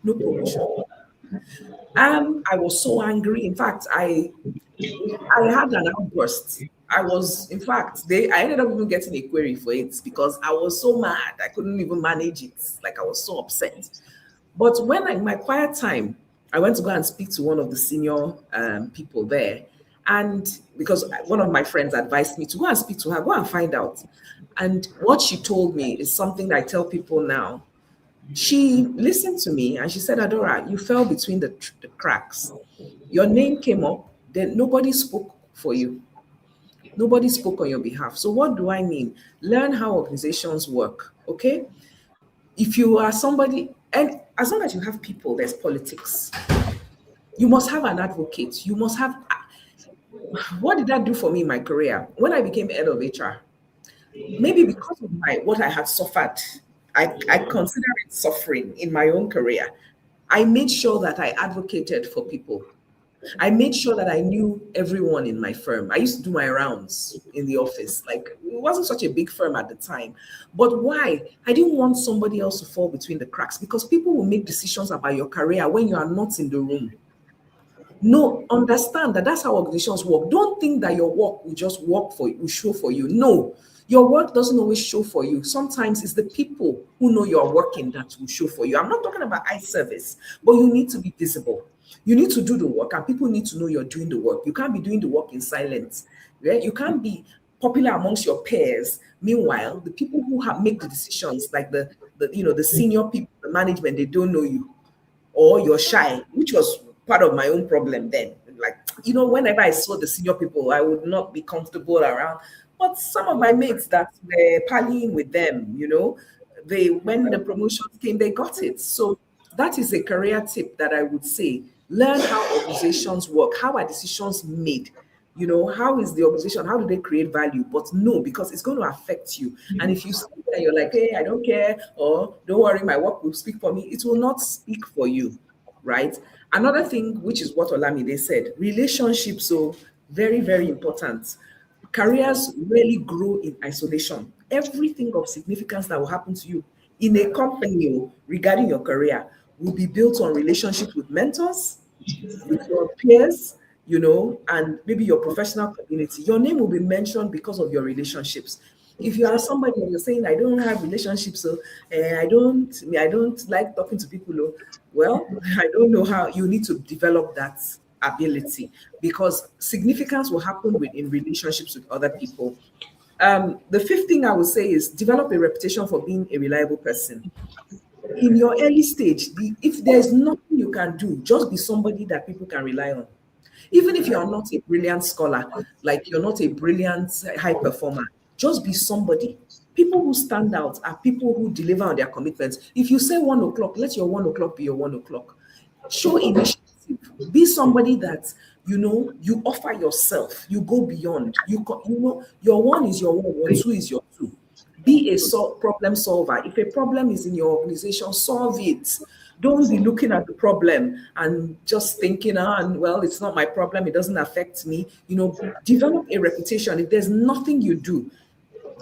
no promotion. I was so angry. In fact, I had an outburst. In fact, I ended up even getting a query for it because I was so mad. I couldn't even manage it. Like I was so upset. But in my quiet time, I went to go and speak to one of the senior people there. And because one of my friends advised me to go and speak to her, go and find out. And what she told me is something that I tell people now. She listened to me and she said, Adora, you fell between the cracks. Your name came up, then nobody spoke for you. Nobody spoke on your behalf. So what do I mean? Learn how organizations work, okay? If you are somebody, and as long as you have people, there's politics. You must have an advocate. You must have, what did that do for me in my career? When I became head of HR, maybe because of what I had suffered, I consider it suffering in my own career. I made sure that I advocated for people. I made sure that I knew everyone in my firm. I used to do my rounds in the office. Like, it wasn't such a big firm at the time. But why? I didn't want somebody else to fall between the cracks because people will make decisions about your career when you are not in the room. No, understand that that's how organizations work. Don't think that your work will just work for you, will show for you. No, your work doesn't always show for you. Sometimes it's the people who know you're working that will show for you. I'm not talking about eye service, but you need to be visible. You need to do the work and people need to know you're doing the work. You can't be doing the work in silence. Right? You can't be popular amongst your peers. Meanwhile, the people who make the decisions, like the senior people, the management, they don't know you or you're shy, which was part of my own problem then. Like, whenever I saw the senior people, I would not be comfortable around. But some of my mates that were partying with them, when the promotions came, they got it. So that is a career tip that I would say. Learn how organizations work. How are decisions made? How is the organization? How do they create value? But no, because it's going to affect you. And if you say that you're like, hey, I don't care, or don't worry, my work will speak for me, it will not speak for you, right? Another thing, which is what Olamide said, relationships, so very, very important. Careers really grow in isolation. Everything of significance that will happen to you in a company regarding your career will be built on relationships with mentors, with your peers, and maybe your professional community. Your name will be mentioned because of your relationships. If you are somebody and you're saying, I don't have relationships, so I don't like talking to people, well, I don't know how. You need to develop that ability because significance will happen in relationships with other people. The fifth thing I would say is develop a reputation for being a reliable person. In your early stage, if there's nothing you can do, just be somebody that people can rely on. Even if you are not a brilliant scholar, like you're not a brilliant high performer, just be somebody. People who stand out are people who deliver on their commitments. If you say 1 o'clock, let your 1 o'clock be your 1 o'clock. Show initiative. Be somebody that, you offer yourself. You go beyond. Your one is your one, your two is your two. Be a problem solver. If a problem is in your organization, solve it. Don't be looking at the problem and just thinking, well, it's not my problem. It doesn't affect me. Develop a reputation. If there's nothing you do,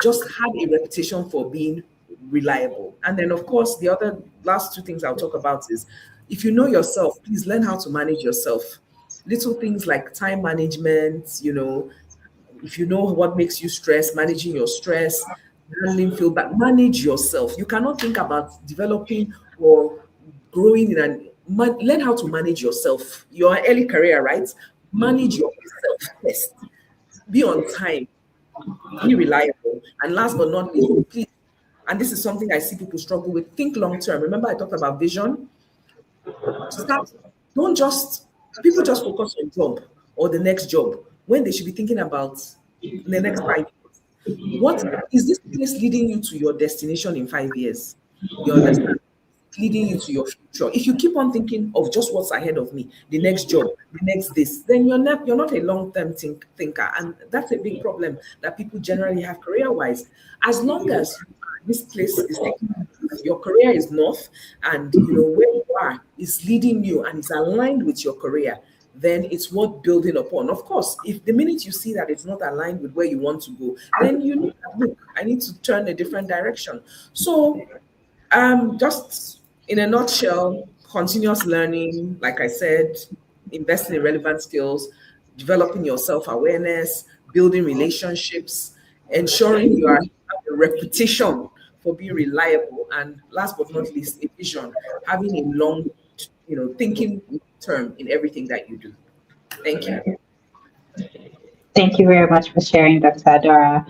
just have a reputation for being reliable. And then, of course, the other last two things I'll talk about is if you know yourself, please learn how to manage yourself. Little things like time management, if you know what makes you stress, managing your stress, handling feedback, manage yourself. You cannot think about developing or growing in an learn how to manage yourself. Your early career, right? Manage yourself first. Be on time. Be reliable. And last but not least, please, and this is something I see people struggle with, think long term. Remember, I talked about vision. Start, don't just, people just focus on job or the next job when they should be thinking about the next 5 years. What is this place leading you to your destination in 5 years? You understand? Leading you to your future. If you keep on thinking of just what's ahead of me, the next job, the next this, then you're not a long-term thinker. And that's a big problem that people generally have career-wise. As long as this place is taking you, your career is north, and you know where you are is leading you and is aligned with your career, then it's worth building upon. Of course, if the minute you see that it's not aligned with where you want to go, then you need to look, I need to turn a different direction. So just in a nutshell, continuous learning, like I said, investing in relevant skills, developing your self awareness, building relationships, ensuring you have a reputation for being reliable, and last but not least, a vision, having a long, thinking term in everything that you do. Thank you. Thank you very much for sharing, Dr. Adora.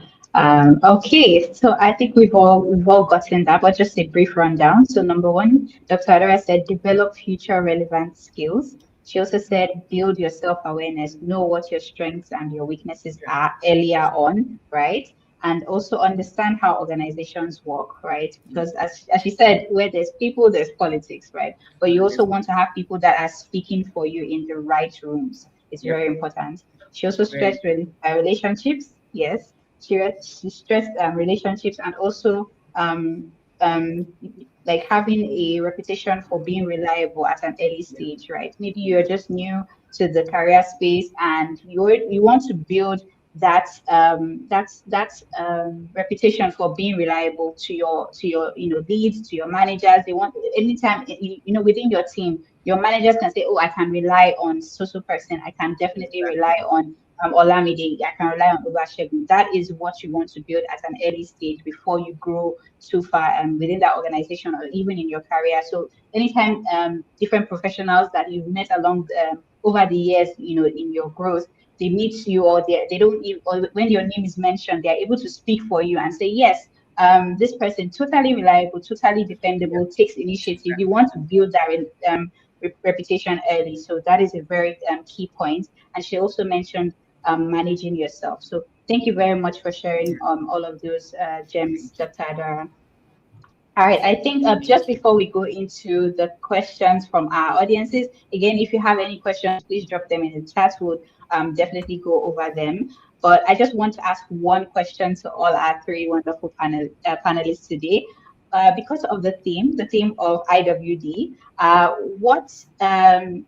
Okay, so I think we've all gotten that, but just a brief rundown. So number one, Dr. Adora said develop future relevant skills. She also said build your self-awareness, know what your strengths and your weaknesses are earlier on, right? And also understand how organizations work, right? Because as she said, where there's people, there's politics, right? But you also want to have people that are speaking for you in the right rooms. It's very important. She also stressed relationships. Yes, she stressed relationships, and also um, like having a reputation for being reliable at an early stage, right? Maybe you're just new to the career space and you want to build that reputation for being reliable to your leads, to your managers. They want anytime within your team, your managers can say, oh, I can rely on so person. I can definitely rely on Olamide. I can rely on Oluwasegun. That is what you want to build at an early stage before you grow too far within that organization or even in your career. So anytime different professionals that you've met along over the years, in your growth, they meet you, or they don't or when your name is mentioned, they're able to speak for you and say, yes, this person totally reliable, totally dependable, takes initiative. You want to build that reputation early. So that is a very key point. And she also mentioned managing yourself. So thank you very much for sharing all of those gems, Dr. Adara. All right, I think just before we go into the questions from our audiences, again, if you have any questions, please drop them in the chat. We'll definitely go over them. But I just want to ask one question to all our three wonderful panelists today. Because of the theme of IWD, can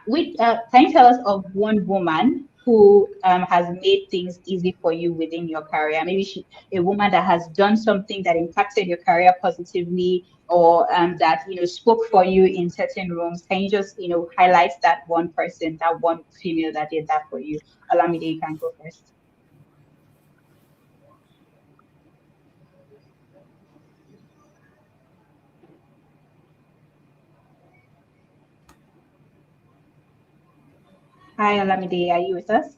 you tell us of one woman who has made things easy for you within your career? Maybe a woman that has done something that impacted your career positively, or that spoke for you in certain rooms. Can you just highlight that one person, that one female that did that for you? Olamide, you can go first. Hi, Olamide, are you with us?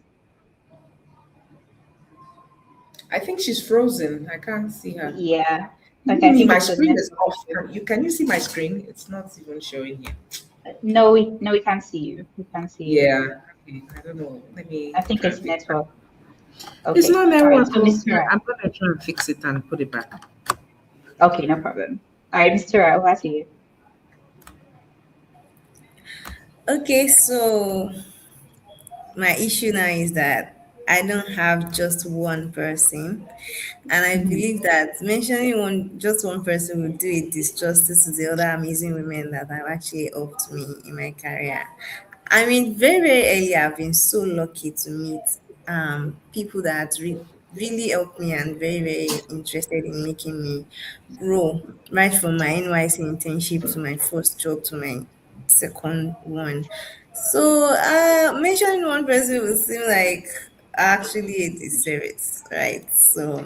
I think she's frozen. I can't see her. Yeah. Okay, My screen is off. Can you see my screen? It's not even showing here. No, we can't see you. We can't see you. Yeah. Okay. I don't know. I think it's network. Okay. It's not network. Right, so I'm gonna try and fix it and put it back. Okay, no problem. All right, Mr. Ra, over to you. Okay, so my issue now is that I don't have just one person, and I believe that mentioning just one person will do a disjustice to the other amazing women that have actually helped me in my career. I mean, very, very early, I've been so lucky to meet people that really helped me and very, very interested in making me grow, right from my NYC internship to my first job to my second one. So, mentioning one person would seem like actually a disservice, right? So,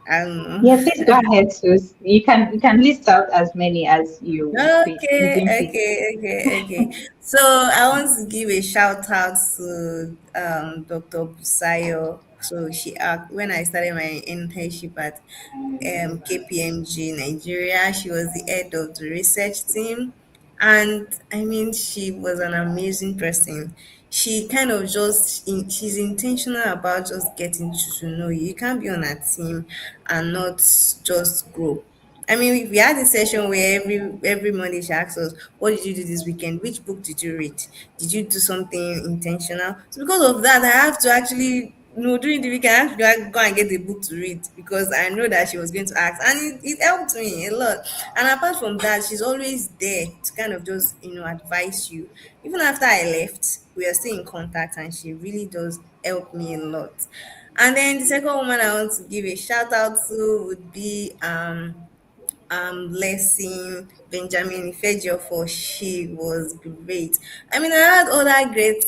I don't know. Yeah, please go ahead, Sus. You can list out as many as you Okay, deem fit. okay. So I want to give a shout out to Dr. Busayo. So she when I started my internship at KPMG Nigeria, she was the head of the research team. And I mean, she was an amazing person. She kind of she's intentional about just getting to know you. You can't be on a team and not just grow. I mean, we had a session where every Monday she asked us, "What did you do this weekend? Which book did you read? Did you do something intentional?" So because of that, I have to actually, during the weekend, I have to go and get a book to read because I know that she was going to ask, and it helped me a lot. And apart from that, she's always there to kind of just advise you. Even after I left, we are still in contact, and she really does help me a lot. And then the second woman I want to give a shout out to would be Blessing Benjamin Ifejofor. She was great. I mean, I had other great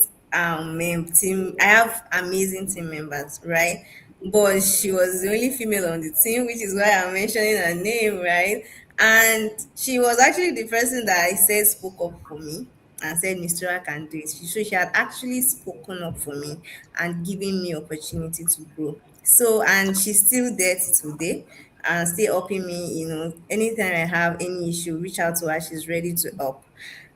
team. I have amazing team members, right? But she was the only female on the team, which is why I'm mentioning her name, right? And she was actually the person that I said spoke up for me and said Mistura can do it. So she had actually spoken up for me and given me opportunity to grow. So and she's still there till today and still helping me, anytime I have any issue, reach out to her, she's ready to help.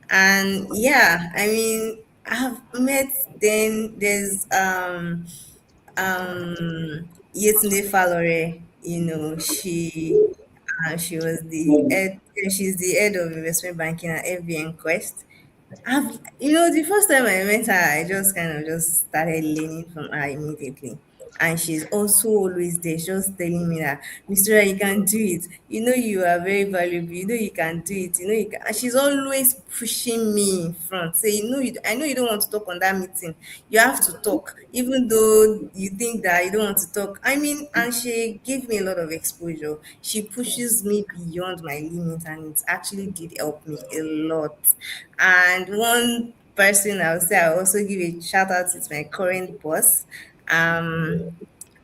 And yeah, I mean, I've met then there's Yetunde Falore, she was the head she's the head of investment banking at FBN Quest. The first time I met her, I just kind of just started learning from her immediately. And she's also always there, just telling me that, Mr. You can do it. You know, you are very valuable. You know, you can do it. You know, you can. And she's always pushing me in front. Say, I know you don't want to talk on that meeting. You have to talk, even though you think that you don't want to talk. I mean, and she gave me a lot of exposure. She pushes me beyond my limit, and it actually did help me a lot. And one person I would say I also give a shout out to my current boss, um,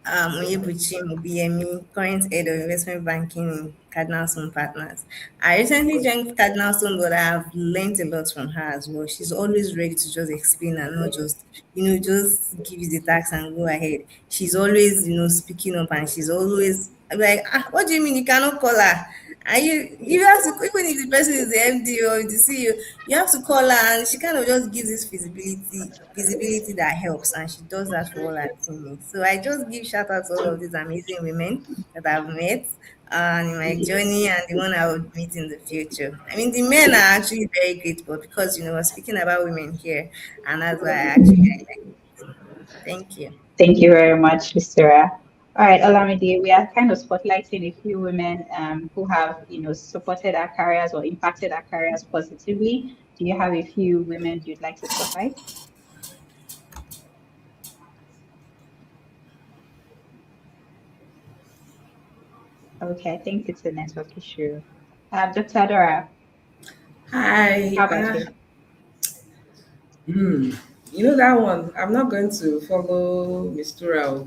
Onyebuchi Mobiyemi, current head of investment banking in Cardinal Stone Partners. I recently joined Cardinal Stone, but I have learned a lot from her as well. She's always ready to just explain and not just, just give you the tax and go ahead. She's always, speaking up, and she's always like, what do you mean you cannot call her? And you have to, even if the person is the MD or the CEO, you have to call her, and she kind of just gives this visibility that helps, and she does that for all her teammates. So I just give shout out to all of these amazing women that I've met in my journey and the one I would meet in the future. I mean, the men are actually very great, but because we're speaking about women here, and that's why I actually like it. Thank you. Thank you very much, Mr. All right, Olamide, we are kind of spotlighting a few women who have, supported our careers or impacted our careers positively. Do you have a few women you'd like to spotlight? Okay, I think it's a network issue. Dr. Dora, Hi. how about you? That one. I'm not going to follow Miss Tura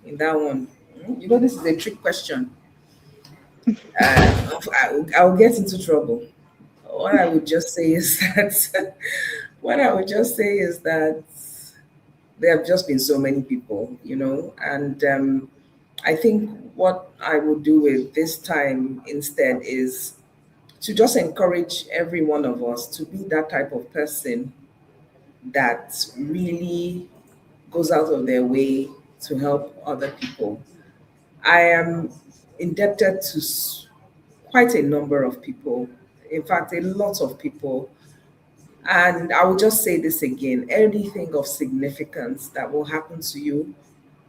in that one. This is a trick question. I'll get into trouble. What I would just say is that what I would just say is that there have just been so many people, and I think what I would do with this time instead is to just encourage every one of us to be that type of person that really goes out of their way to help other people. I am indebted to quite a number of people, in fact, a lot of people. And I will just say this again: anything of significance that will happen to you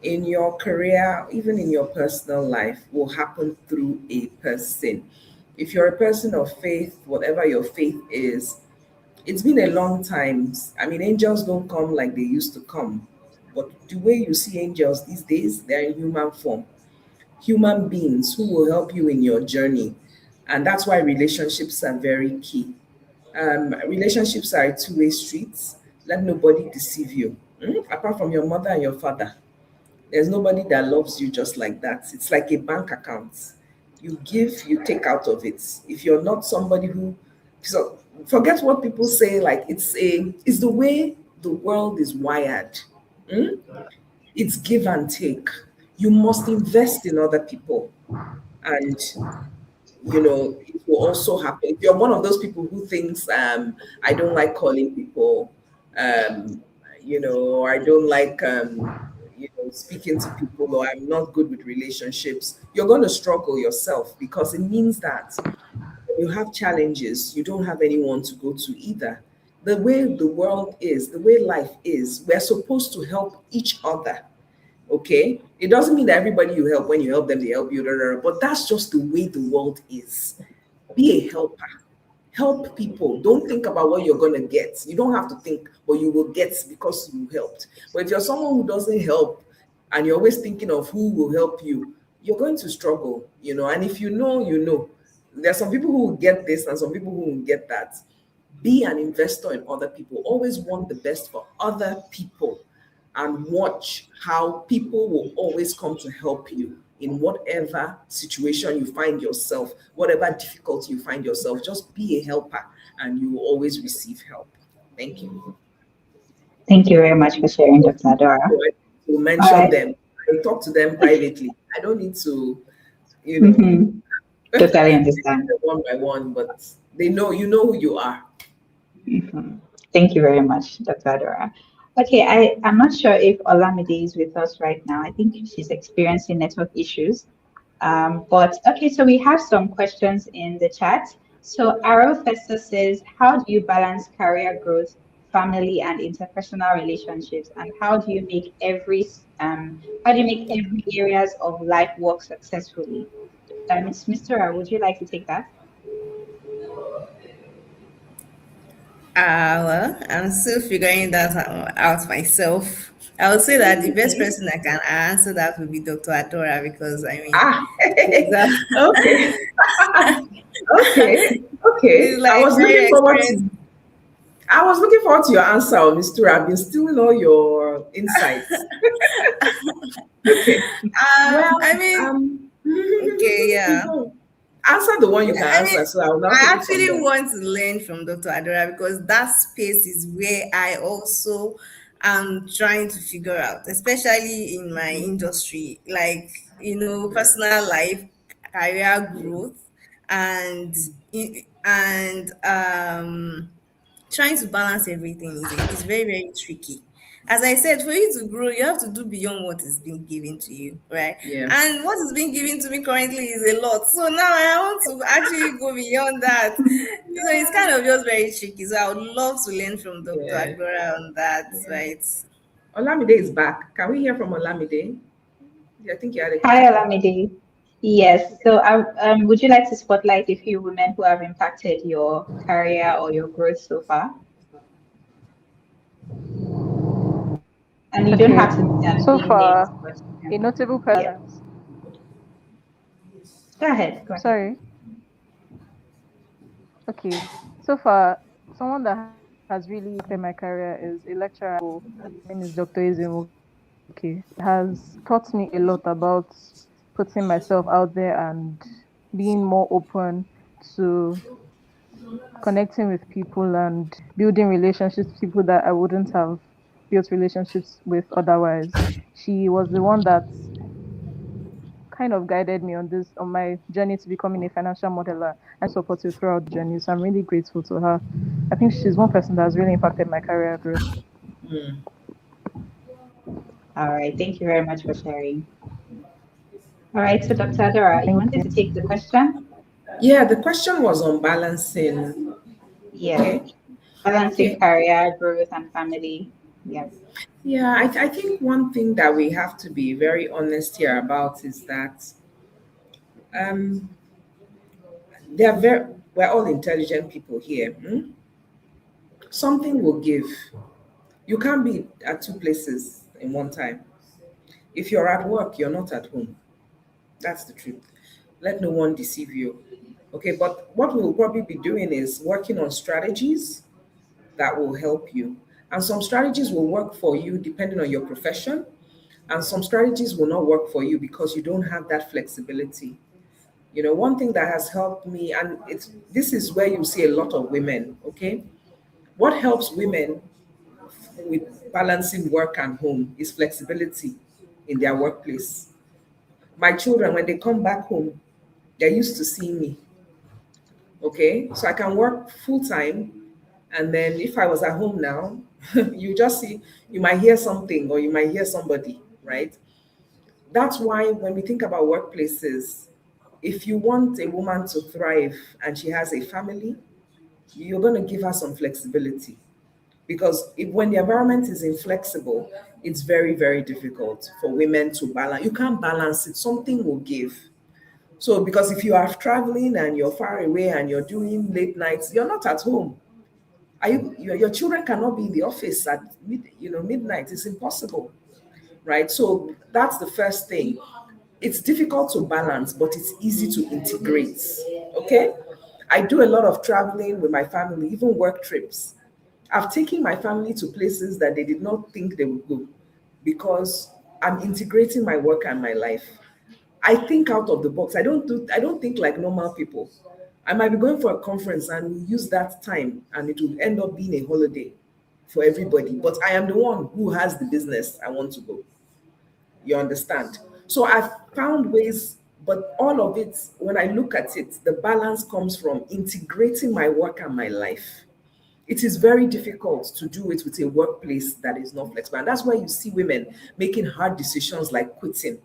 in your career, even in your personal life, will happen through a person. If you're a person of faith, whatever your faith is, it's been a long time. I mean, angels don't come like they used to come. But the way you see angels these days, they're in human form, human beings who will help you in your journey. And that's why relationships are very key. Relationships are two-way streets. Let nobody deceive you, apart from your mother and your father. There's nobody that loves you just like that. It's like a bank account. You give, you take out of it. If you're not somebody who, so forget what people say, like it's the way the world is wired. Hmm? It's give and take. You must invest in other people. And it will also happen. If you're one of those people who thinks, I don't like calling people, um, or I don't like, speaking to people, or I'm not good with relationships, you're going to struggle yourself, because it means that when you have challenges, you don't have anyone to go to either. The way the world is, the way life is, we're supposed to help each other. Okay, it doesn't mean that everybody you help, when you help them, they help you, but that's just the way the world is. Be a helper. Help people. Don't think about what you're going to get. You don't have to think, but you will get because you helped. But if you're someone who doesn't help, and you're always thinking of who will help you, you're going to struggle. And if you know, there's some people who will get this and some people who will get that. Be an investor in other people. Always want the best for other people, and watch how people will always come to help you in whatever situation you find yourself, whatever difficulty you find yourself. Just be a helper, and you will always receive help. Thank you. Thank you very much for sharing, Dr. Adora. To All mention right. them, I talk to them privately. I don't need to, you know, Mhm. Totally understand. one by one, but they know you know who you are. Mhm. Thank you very much, Dr. Adora. Okay, I'm not sure if Olamide is with us right now. I think she's experiencing network issues. But okay, so we have some questions in the chat. So Arrow Festa says, how do you balance career growth, family, and interpersonal relationships? And how do you make every areas of life work successfully? It's Mr. Ra, would you like to take that? Well, I'm still figuring that out myself. I would say that the best Okay. person that can answer that would be Dr. Adora, because I mean, Ah, he's, uh, okay, okay, okay. he's like very experienced. I was looking forward to your answer, Mr. I've been stealing all your insights. Okay. Well, I mean, okay, yeah. answer the one you can I mean, answer. So I will now I take it from actually there. want to learn from Dr. Adora, because that space is where I also am trying to figure out, especially in my industry, like, personal life, career growth, and trying to balance everything is very, very tricky. As I said, for you to grow, you have to do beyond what is being given to you, right? Yeah. And what is being given to me currently is a lot. So now I want to actually go beyond that. So it's kind of just very tricky. So I would love to learn from Dr. Yeah. Agbora on that, right? Olamide is back. Can we hear from Olamide? I think you had a Hi, question. Olamide. Yes. So, would you like to spotlight a few women who have impacted your career or your growth so far? And you don't Okay. have to So name names, far, but a notable yeah. person. Go ahead. Go ahead. Sorry. Okay. So far, someone that has really impacted my career is a lecturer. Her name is Dr. Ezemu. Okay. Has taught me a lot about putting myself out there and being more open to connecting with people and building relationships with people that I wouldn't have built relationships with otherwise. She was the one that kind of guided me on my journey to becoming a financial modeler and supported throughout the journey. So I'm really grateful to her. I think she's one person that has really impacted my career growth. Hmm. All right. Thank you very much for sharing. All right. So, Dr. Adora, you Thank wanted you. to take the question? Yeah, the question was on balancing. Yes. Okay. Balancing Okay. career, growth, and family. Yeah. Yeah, I think one thing that we have to be very honest here about is that um, we're all intelligent people here. Hmm? Something will give. You can't be at two places in one time. If you're at work, you're not at home. That's the truth. Let no one deceive you. Okay, but what we'll probably be doing is working on strategies that will help you. And some strategies will work for you depending on your profession. And some strategies will not work for you because you don't have that flexibility. One thing that has helped me, and this is where you see a lot of women, okay? What helps women with balancing work and home is flexibility in their workplace. My children, when they come back home, they're used to seeing me. Okay, so I can work full time, and then if I was at home now, you just see, you might hear something or you might hear somebody, right? That's why when we think about workplaces, if you want a woman to thrive and she has a family, you're going to give her some flexibility. Because when the environment is inflexible, it's very, very difficult for women to balance. You can't balance it, something will give. So, because if you are traveling and you're far away and you're doing late nights, you're not at home. Your children cannot be in the office at midnight. It's impossible, right? So that's the first thing. It's difficult to balance, but it's easy to integrate. Okay, I do a lot of traveling with my family, even work trips. I've taken my family to places that they did not think they would go because I'm integrating my work and my life. I think out of the box. I don't think like normal people. I might be going for a conference and we use that time and it will end up being a holiday for everybody. But I am the one who has the business I want to go. You understand? So I've found ways, but all of it, when I look at it, the balance comes from integrating my work and my life. It is very difficult to do it with a workplace that is not flexible. And that's why you see women making hard decisions like quitting.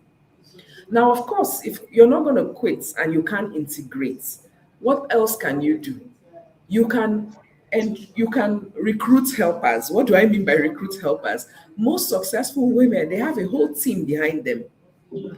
Now, of course, if you're not going to quit and you can't integrate, what else can you do? You can you can recruit helpers. What do I mean by recruit helpers? Most successful women, they have a whole team behind them.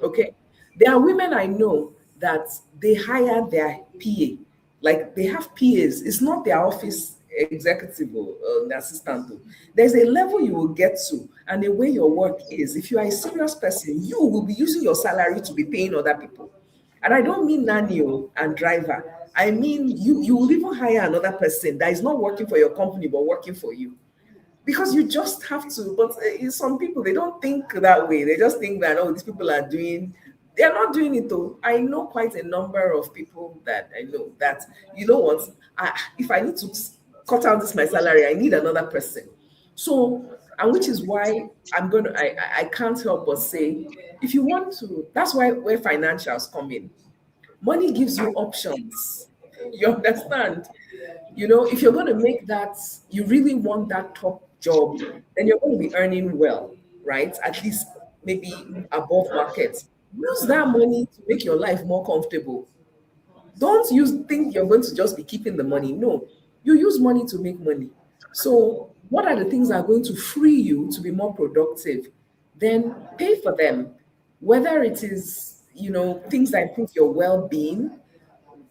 Okay. There are women I know that they hire their PA, like they have PAs. It's not their office executive or the assistant. There's a level you will get to, and the way your work is. If you are a serious person, you will be using your salary to be paying other people. And I don't mean nanny and driver. I mean you will even hire another person that is not working for your company but working for you because you just have to. But some people, they don't think that way. They just think that, oh, these people are doing, they're not doing it though. I know quite a number of people that I know that, you know what, if I need to cut out this my salary, I need another person. So, and which is why I can't help but say, if you want to, that's why where financials come in. Money gives you options. You understand? If you're going to make that, you really want that top job, then you're going to be earning well, right? At least maybe above market. Use that money to make your life more comfortable. Don't think you're going to just be keeping the money. No, you use money to make money. So, what are the things that are going to free you to be more productive? Then pay for them. Whether it is, things that improve your well being,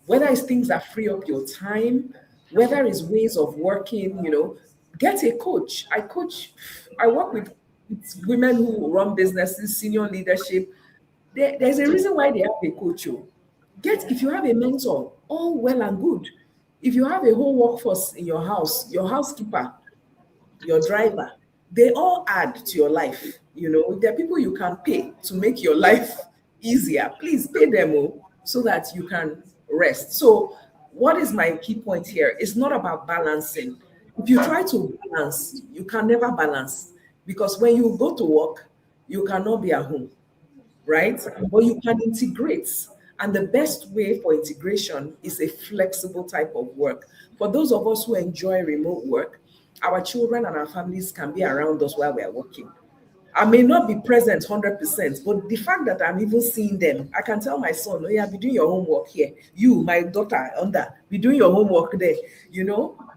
whether it's things that free up your time, whether it's ways of working, get a coach. I work with women who run businesses, senior leadership. There's a reason why they have a coach. If you have a mentor, all well and good. If you have a whole workforce in your house, your housekeeper, your driver, they all add to your life. There are people you can pay to make your life easier. Please pay them so that you can rest. So, what is my key point here? It's not about balancing. If you try to balance, you can never balance because when you go to work, you cannot be at home, right? But you can integrate. And the best way for integration is a flexible type of work. For those of us who enjoy remote work, our children and our families can be around us while we are working. I may not be present 100%, but the fact that I'm even seeing them, I can tell my son, oh yeah, be doing your homework here. You, my daughter, under, be doing your homework there,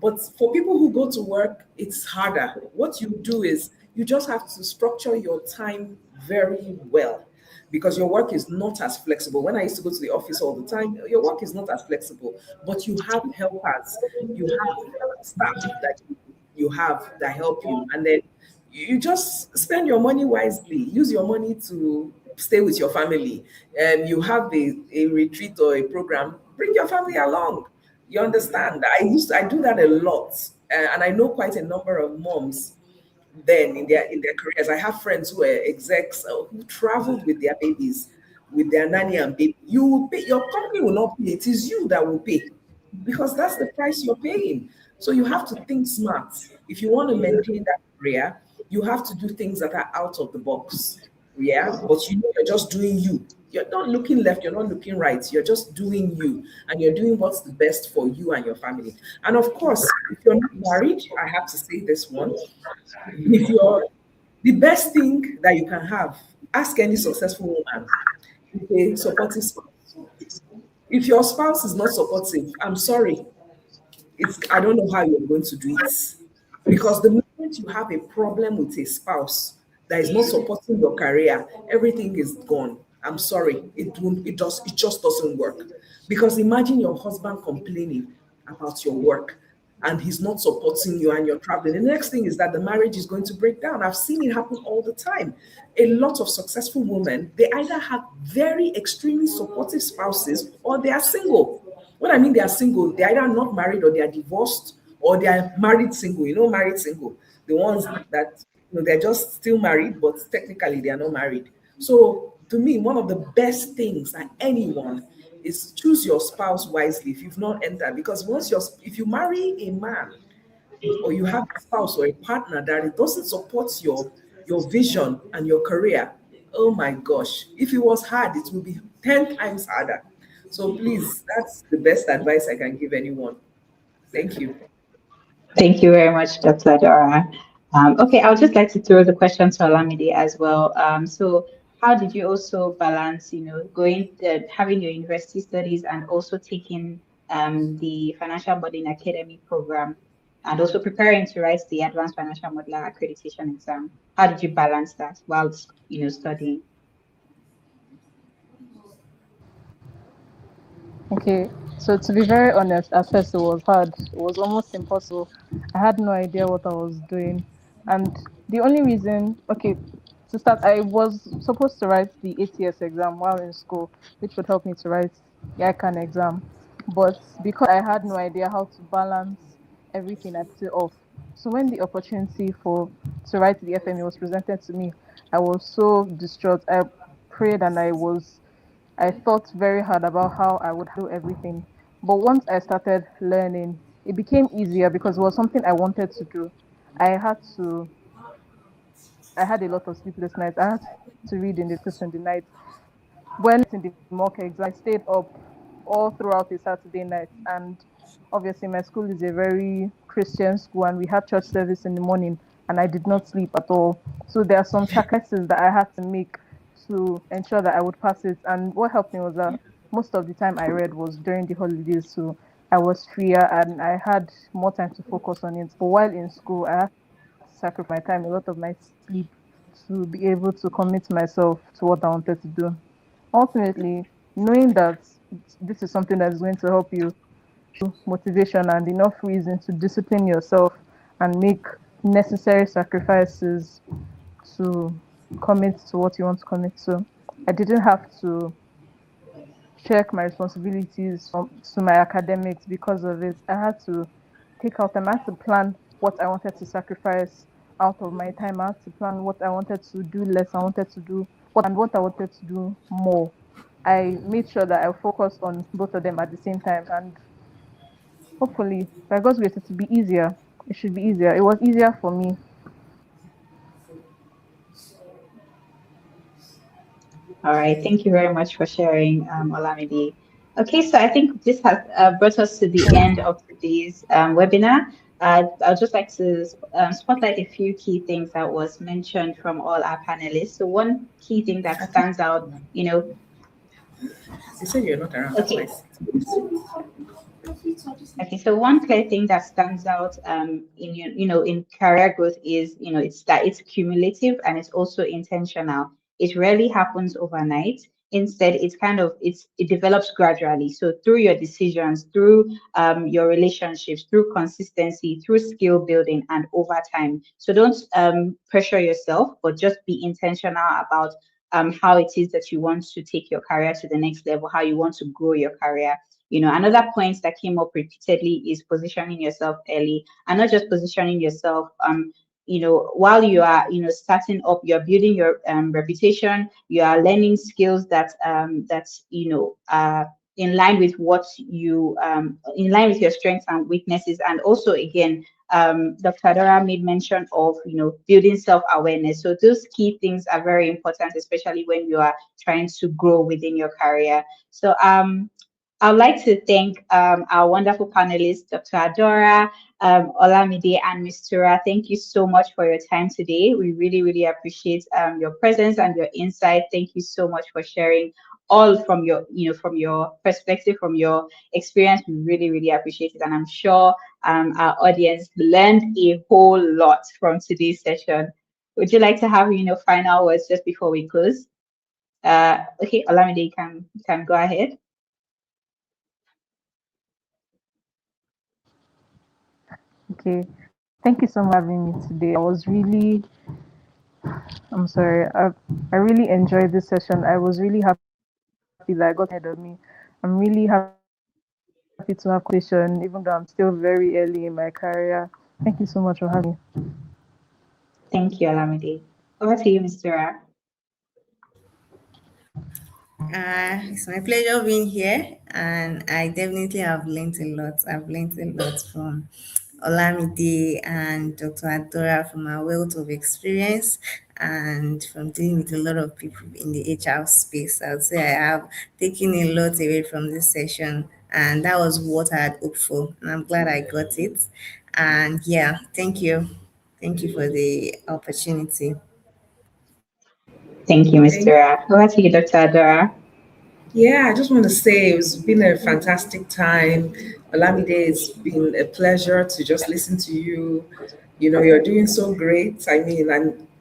But for people who go to work, it's harder. What you do is you just have to structure your time very well because your work is not as flexible. When I used to go to the office all the time, your work is not as flexible, but you have helpers, you have staff that you have that help you, and then you just spend your money wisely. Use your money to stay with your family. And you have a retreat or a program, bring your family along. You understand? I do that a lot. And I know quite a number of moms then in their careers. I have friends who are execs who traveled with their babies, with their nanny and baby. You will pay, your company will not pay, it is you that will pay because that's the price you're paying. So you have to think smart. If you want to maintain that career, you have to do things that are out of the box. Yeah, but you know you're just doing you. You're not looking left, you're not looking right. You're just doing you, and you're doing what's the best for you and your family. And of course, if you're not married, I have to say this one. If you're the best thing that you can have, ask any successful woman, a supportive spouse. If your spouse is not supportive, I'm sorry, I don't know how you're going to do it. Because the moment you have a problem with a spouse that is not supporting your career, everything is gone. I'm sorry, it just doesn't work. Because imagine your husband complaining about your work and he's not supporting you and you're traveling. The next thing is that the marriage is going to break down. I've seen it happen all the time. A lot of successful women, they either have very extremely supportive spouses or they are single. When I mean they are single, they're either not married or they are divorced or they are married single. You know, married single, the ones that they're just still married, but technically they are not married. So to me, one of the best things that anyone is choose your spouse wisely if you've not entered. Because if you marry a man or you have a spouse or a partner that it doesn't support your vision and your career, oh my gosh, if it was hard, it will be 10 times harder. So please, that's the best advice I can give anyone. Thank you. Thank you very much, Dr. Dora. Okay, I would just like to throw the question to Olamide as well. So how did you also balance, having your university studies and also taking the Financial Modeling Academy program and also preparing to write the Advanced Financial Modeler Accreditation exam? How did you balance that while, studying? Okay, so to be very honest, at first it was hard. It was almost impossible. I had no idea what I was doing. And the only reason, okay, to start, I was supposed to write the ATS exam while in school, which would help me to write the ICANN exam. But because I had no idea how to balance everything, I put it off. So when the opportunity to write the FME was presented to me, I was so distraught. I prayed and I thought very hard about how I would do everything. But once I started learning, it became easier because it was something I wanted to do. I had to, I had a lot of sleepless nights. I had to read in the night. When in the mock exam, I stayed up all throughout the Saturday night. And obviously, my school is a very Christian school, and we had church service in the morning, and I did not sleep at all. So there are some sacrifices that I had to make to ensure that I would pass it. And what helped me was that most of the time I read was during the holidays, so I was freer and I had more time to focus on it. But while in school, I had to sacrifice my time, a lot of my sleep, to be able to commit myself to what I wanted to do. Ultimately, knowing that this is something that is going to help you, motivation and enough reason to discipline yourself and make necessary sacrifices to commit to what you want to commit to. I didn't have to check my responsibilities to my academics because of it. I had to take out time. I had to plan what I wanted to sacrifice out of my time. I had to plan what I wanted to do less. I wanted to do what I wanted to do more. I made sure that I focused on both of them at the same time, and hopefully, by God's grace, it will be easier. It should be easier. It was easier for me. All right, thank you very much for sharing, Olamide. Okay, so I think this has brought us to the end of today's webinar. I'd just like to spotlight a few key things that was mentioned from all our panelists. So one key thing that stands out, You said you're not around. Okay. Okay, so one clear thing that stands out in career growth is it's cumulative and it's also intentional. It rarely happens overnight. Instead, it develops gradually. So through your decisions, through your relationships, through consistency, through skill building, and over time. So don't pressure yourself, but just be intentional about how it is that you want to take your career to the next level, how you want to grow your career. Another point that came up repeatedly is positioning yourself early, and not just positioning yourself while you are, starting up, you're building your reputation, you are learning skills that's, in line with in line with your strengths and weaknesses. And also, again, Dr. Dora made mention of, building self-awareness. So those key things are very important, especially when you are trying to grow within your career. So I would like to thank our wonderful panelists, Dr. Adora, Olamide, and Ms. Tura. Thank you so much for your time today. We really, really appreciate your presence and your insight. Thank you so much for sharing all from your, from your perspective, from your experience. We really, really appreciate it. And I'm sure our audience learned a whole lot from today's session. Would you like to have, final words just before we close? Okay, Olamide, you can go ahead. Okay, thank you so much for having me today. I'm sorry, I really enjoyed this session. I was really happy that I got ahead of me. I'm really happy to have conversation, even though I'm still very early in my career. Thank you so much for having me. Thank you, Olamide. Over to you, Mr. Ra. It's my pleasure being here, and I definitely have learned a lot. I've learned a lot from Olamide and Dr. Adora, from our wealth of experience and from dealing with a lot of people in the HR space. I would say I have taken a lot away from this session, and that was what I had hoped for, and I'm glad I got it. And yeah, thank you. Thank you for the opportunity. Thank you, Thank Mr. Ra. Over to you, Dr. Adora. Yeah, I just want to say it's been a fantastic time. Olamide, it's been a pleasure to just listen to you. You know, you're doing so great. I mean,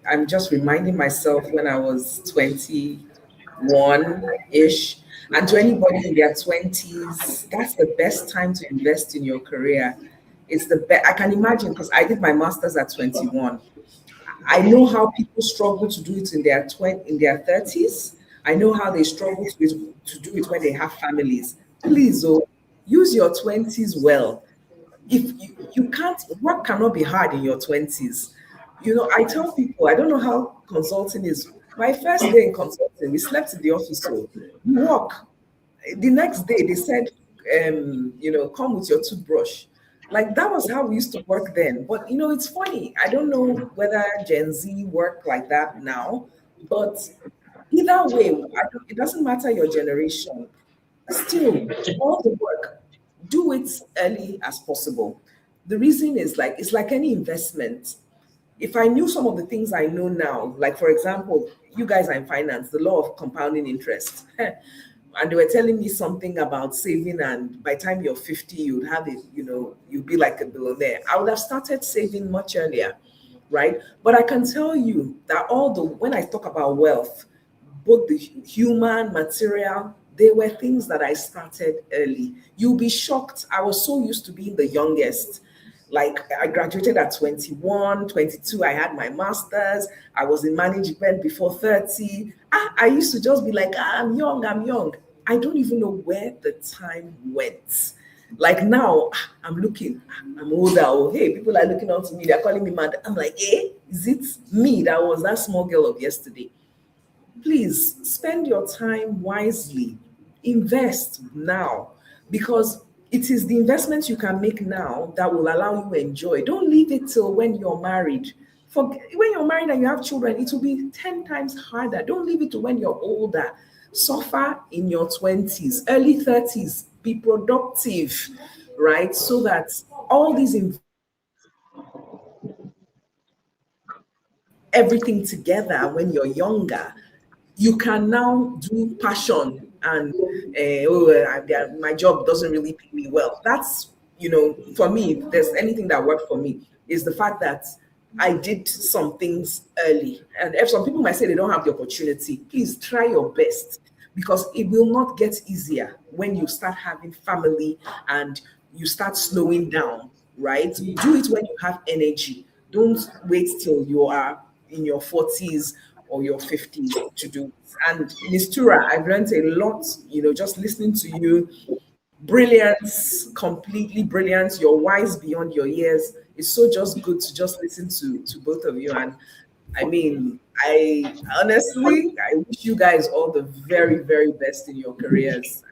I'm just reminding myself when I was 21-ish. And to anybody in their 20s, that's the best time to invest in your career. It's the best. I can imagine because I did my master's at 21. I know how people struggle to do it in their 30s. I know how they struggle to do it when they have families. Please, oh, use your 20s well. If you can't, work cannot be hard in your 20s. You know, I tell people, I don't know how consulting is. My first day in consulting, we slept in the office, so we walk. The next day, they said, come with your toothbrush. Like that was how we used to work then. But you know, it's funny. I don't know whether Gen Z work like that now, but either way, it doesn't matter your generation. Still, all the work, do it early as possible. The reason is like it's like any investment. If I knew some of the things I know now, like for example, you guys are in finance, the law of compounding interest. And they were telling me something about saving, and by the time you're 50, you'd have it, you'd be like a billionaire. I would have started saving much earlier, right? But I can tell you that when I talk about wealth, both the human, material, they were things that I started early. You'll be shocked. I was so used to being the youngest. Like I graduated at 21, 22. I had my master's. I was in management before 30. I used to just be like, I'm young, I'm young. I don't even know where the time went. Like now, I'm looking, I'm older. Oh, hey, people are looking out to me. They're calling me mad. I'm like, is it me that was that small girl of yesterday? Please spend your time wisely. Invest now because it is the investments you can make now that will allow you to enjoy. Don't leave it till when you're married. When you're married and you have children, it will be 10 times harder. Don't leave it to when you're older. Suffer in your 20s, early 30s. Be productive, right? So that all these everything together when you're younger, you can now do passion and my job doesn't really pay me well. That's, for me, if there's anything that worked for me is the fact that I did some things early. And if some people might say they don't have the opportunity, please try your best because it will not get easier when you start having family and you start slowing down, right? Do it when you have energy. Don't wait till you are in your 40s or your 50s to do it. And Ms. Tura, I've learned a lot, just listening to you, brilliance, completely brilliance. You're wise beyond your years. It's so just good to just listen to both of you. And I mean, I honestly, I wish you guys all the very, very best in your careers.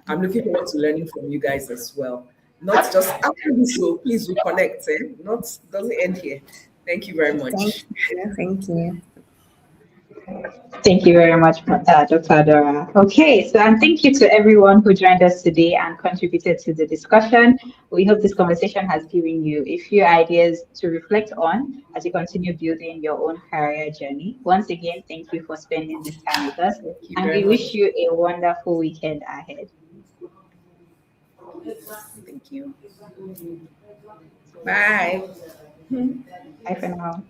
I'm looking forward to learning from you guys as well. Not just after this, so please we connect. Not doesn't end here. Thank you very Thank much. you. Thank you. Thank you very much, Dr. Adora. Okay, so and thank you to everyone who joined us today and contributed to the discussion. We hope this conversation has given you a few ideas to reflect on as you continue building your own career journey. Once again, thank you for spending this time with us, Thank you and very we wish much. you a wonderful weekend ahead. Thank you. Bye. Bye for now.